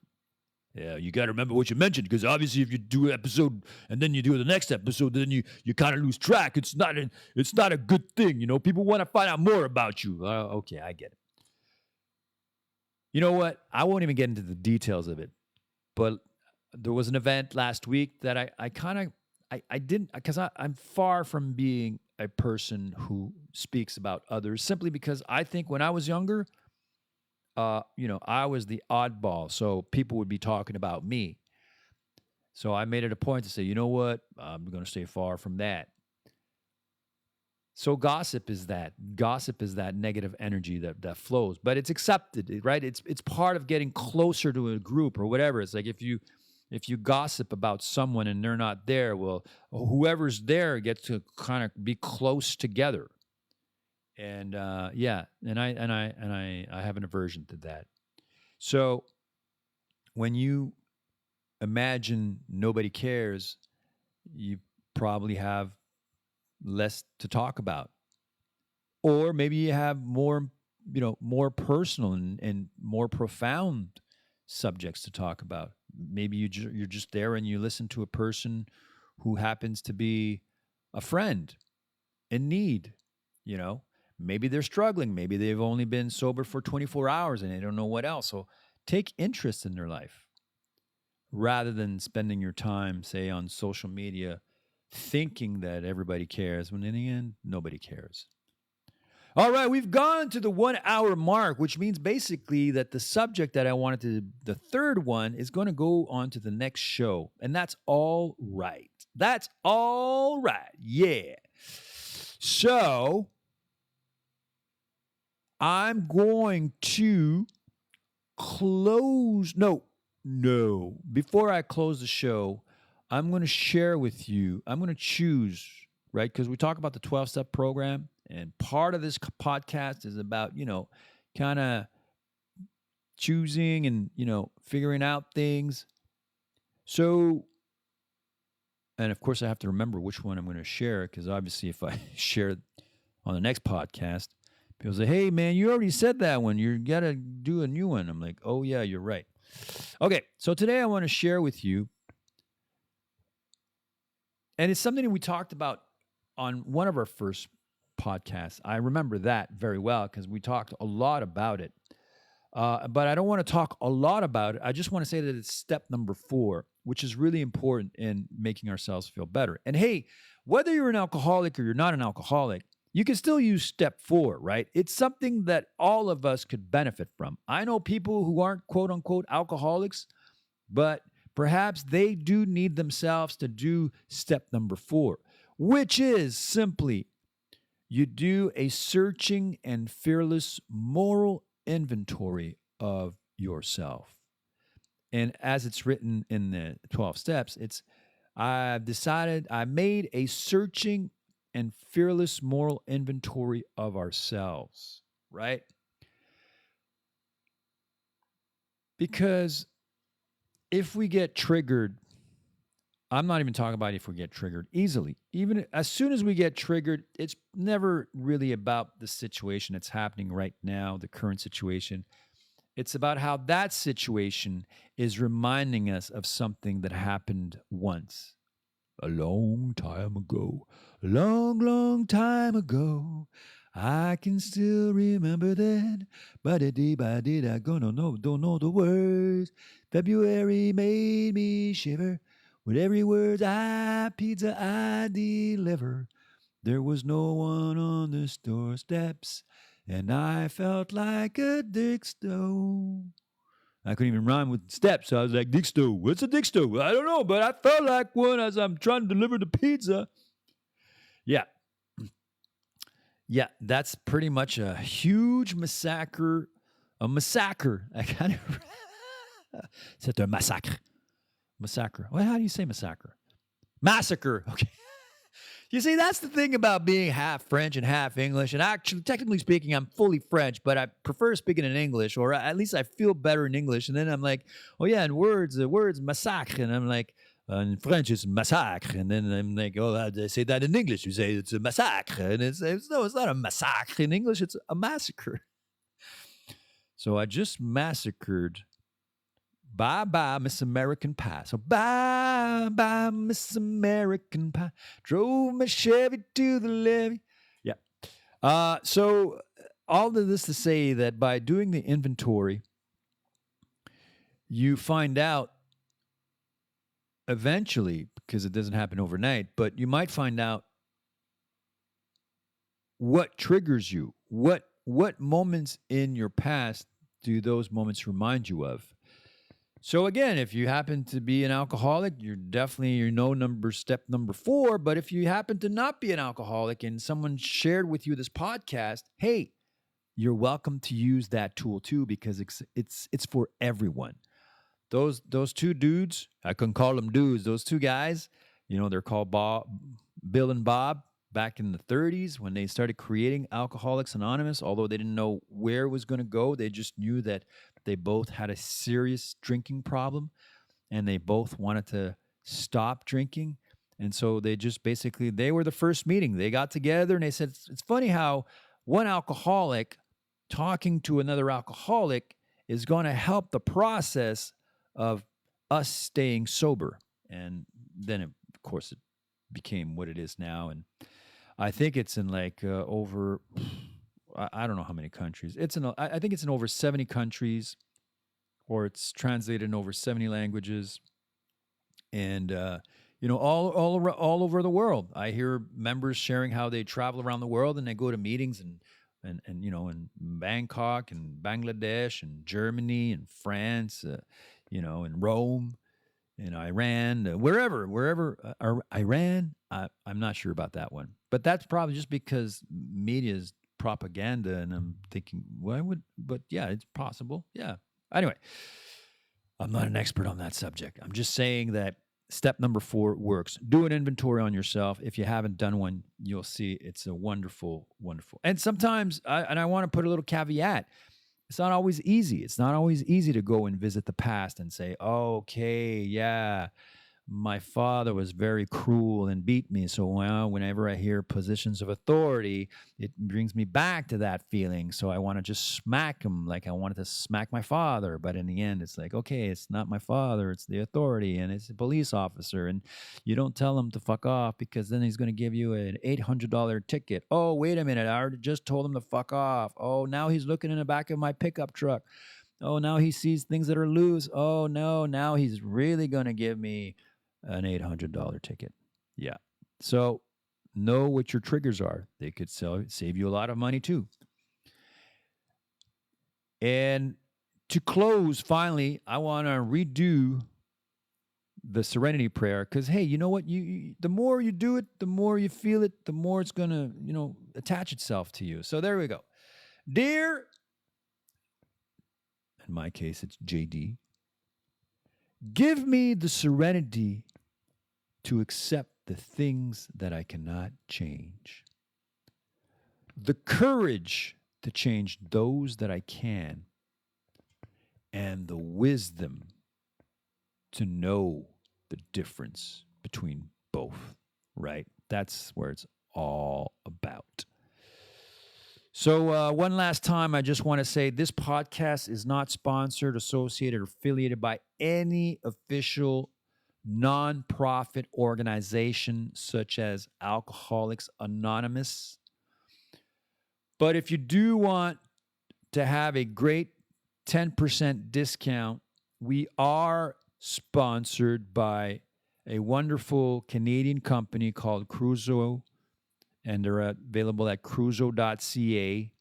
Yeah, you got to remember what you mentioned because obviously if you do an episode and then you do the next episode, then you kind of lose track. It's not a good thing. People want to find out more about you. Okay, I get it. You know what? I won't even get into the details of it, but there was an event last week that I didn't, because I'm far from being a person who speaks about others simply because I think when I was younger, I was the oddball, so people would be talking about me. So I made it a point to say, you know what? I'm going to stay far from that. So gossip is that negative energy that flows, but it's accepted, right? It's part of getting closer to a group or whatever. It's like if you gossip about someone and they're not there, well, whoever's there gets to kind of be close together. And I have an aversion to that. So when you imagine nobody cares, you probably have less to talk about, or maybe you have more personal and more profound subjects to talk about. Maybe you're just there and you listen to a person who happens to be a friend in need. Maybe they're struggling. Maybe they've only been sober for 24 hours and they don't know what else. So take interest in their life rather than spending your time, say, on social media thinking that everybody cares when in the end, nobody cares. All right, we've gone to the 1 hour mark, which means basically that the subject that I wanted the third one is going to go on to the next show. And that's all right. That's all right. Yeah. So I'm going to close. No. Before I close the show, I'm going to share with you. I'm going to choose, right? Because we talk about the 12-step program. And part of this podcast is about, kind of choosing and, figuring out things. So, and of course, I have to remember which one I'm going to share because obviously if I share on the next podcast, people say, hey, man, you already said that one. You got to do a new one. I'm like, oh, yeah, you're right. Okay, so today I want to share with you, and it's something that we talked about on one of our first podcasts. I remember that very well because we talked a lot about it. But I don't want to talk a lot about it. I just want to say that it's step number 4, which is really important in making ourselves feel better. And hey, whether you're an alcoholic or you're not an alcoholic, you can still use step 4, right? It's something that all of us could benefit from. I know people who aren't quote unquote alcoholics, but perhaps they do need themselves to do step number 4, which is simply you do a searching and fearless moral inventory of yourself. And as it's written in the 12 steps, I made a searching and fearless moral inventory of ourselves, right? Because if we get triggered, I'm not even talking about if we get triggered easily. Even as soon as we get triggered, it's never really about the situation that's happening right now, the current situation. It's about how that situation is reminding us of something that happened once, A long time ago, a long, long time ago, I can still remember then. But it did, I gonna know, don't know the words. February made me shiver. With every word pizza I deliver. There was no one on the store steps, and I felt like a dick stone. I couldn't even rhyme with steps, so I was like, dick stone. What's a dick stone? I don't know, but I felt like one as I'm trying to deliver the pizza. Yeah. Yeah, that's pretty much a huge massacre. A massacre. I kind of. C'est un massacre. Massacre. Well, how do you say massacre? Massacre. Okay. You see, that's the thing about being half French and half English. And actually, technically speaking, I'm fully French, but I prefer speaking in English, or at least I feel better in English. And then I'm like, oh yeah, in words massacre, and I'm like, in French it's massacre, and then I'm like, oh, they say that in English. You say it's a massacre, and no, it's not a massacre in English. It's a massacre. So I just massacred. Bye bye, Miss American Pie. So bye bye, Miss American Pie. Drove my Chevy to the levee. Yeah. So all of this to say that by doing the inventory, you find out eventually, because it doesn't happen overnight, but you might find out what triggers you. What moments in your past do those moments remind you of? So again, if you happen to be an alcoholic, you're definitely step number 4. But if you happen to not be an alcoholic and someone shared with you this podcast, hey, you're welcome to use that tool too, because it's for everyone. Those two dudes, I couldn't call them dudes. Those two guys, they're called Bill and Bob. Back in the 30s, when they started creating Alcoholics Anonymous, although they didn't know where it was going to go, they just knew that they both had a serious drinking problem and they both wanted to stop drinking. And so they just basically, they were the first meeting. They got together and they said, it's funny how one alcoholic talking to another alcoholic is going to help the process of us staying sober. And then, of course, it became what it is now. And I think it's in like over, I don't know how many countries. I think it's in over 70 countries, or it's translated in over 70 languages, and all over the world. I hear members sharing how they travel around the world and they go to meetings and in Bangkok and Bangladesh and Germany and France, in Rome. In Iran, wherever, Iran, I'm not sure about that one. But that's probably just because media's propaganda, and I'm thinking, but yeah, it's possible. Yeah. Anyway, I'm not an expert on that subject. I'm just saying that step number 4 works. Do an inventory on yourself. If you haven't done one, you'll see it's a wonderful, wonderful. And sometimes, I want to put a little caveat. It's not always easy. It's not always easy to go and visit the past and say, okay, yeah, my father was very cruel and beat me. So whenever I hear positions of authority, it brings me back to that feeling. So I want to just smack him like I wanted to smack my father. But in the end, it's like, okay, it's not my father. It's the authority, and it's a police officer. And you don't tell him to fuck off, because then he's going to give you an $800 ticket. Oh, wait a minute. I already just told him to fuck off. Oh, now he's looking in the back of my pickup truck. Oh, now he sees things that are loose. Oh, no, now he's really going to give me an $800 ticket. Yeah. So know what your triggers are. They could save you a lot of money too. And to close, finally, I want to redo the Serenity Prayer, because, hey, you know what? You the more you do it, the more you feel it, the more it's going to, attach itself to you. So there we go. Dear, in my case, it's JD, give me the serenity to accept the things that I cannot change, the courage to change those that I can, and the wisdom to know the difference between both, right? That's where it's all about. So one last time, I just want to say this podcast is not sponsored, associated, or affiliated by any official nonprofit organization such as Alcoholics Anonymous. But if you do want to have a great 10% discount, we are sponsored by a wonderful Canadian company called Cruzo, and they're available at cruzo.ca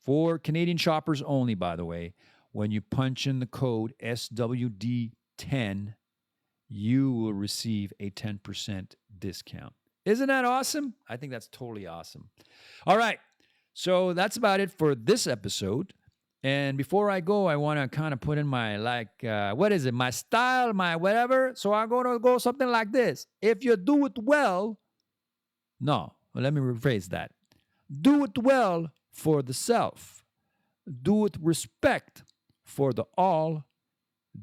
for Canadian shoppers only, by the way. When you punch in the code SWD10, you will receive a 10% discount. Isn't that awesome? I think that's totally awesome. All right. So that's about it for this episode. And before I go, I want to kind of put in my, what is it? My style, my whatever. So I'm going to go something like this. If you do it well, no, well, let me rephrase that. Do it well for the self. Do it respect for the all.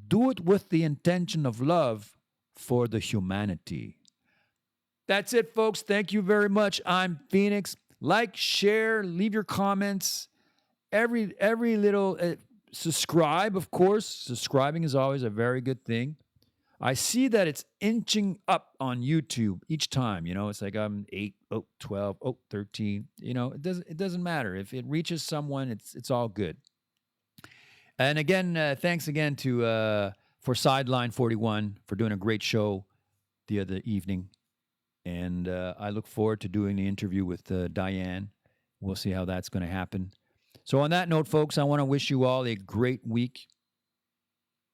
Do it with the intention of love for the humanity. That's it, folks. Thank you very much. I'm Phoenix. Like, share, leave your comments. Every little subscribe, of course. Subscribing is always a very good thing. I see that it's inching up on YouTube each time. It's like I'm 8, 12, 13. It doesn't matter. If it reaches someone, it's all good. And again, thanks again to for Sideline 41 for doing a great show the other evening. And I look forward to doing the interview with Diane. We'll see how that's going to happen. So on that note, folks, I want to wish you all a great week.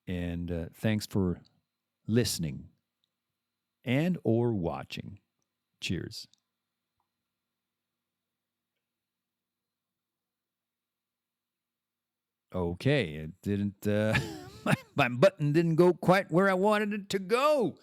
And thanks for listening and or watching. Cheers. Okay, it didn't, my button didn't go quite where I wanted it to go.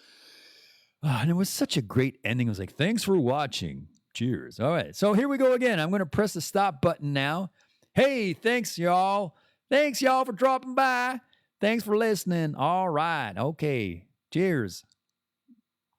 And it was such a great ending. I was like, thanks for watching. Cheers. All right, so here we go again. I'm going to press the stop button now. Hey, thanks, y'all. Thanks, y'all, for dropping by. Thanks for listening. All right, okay. Cheers.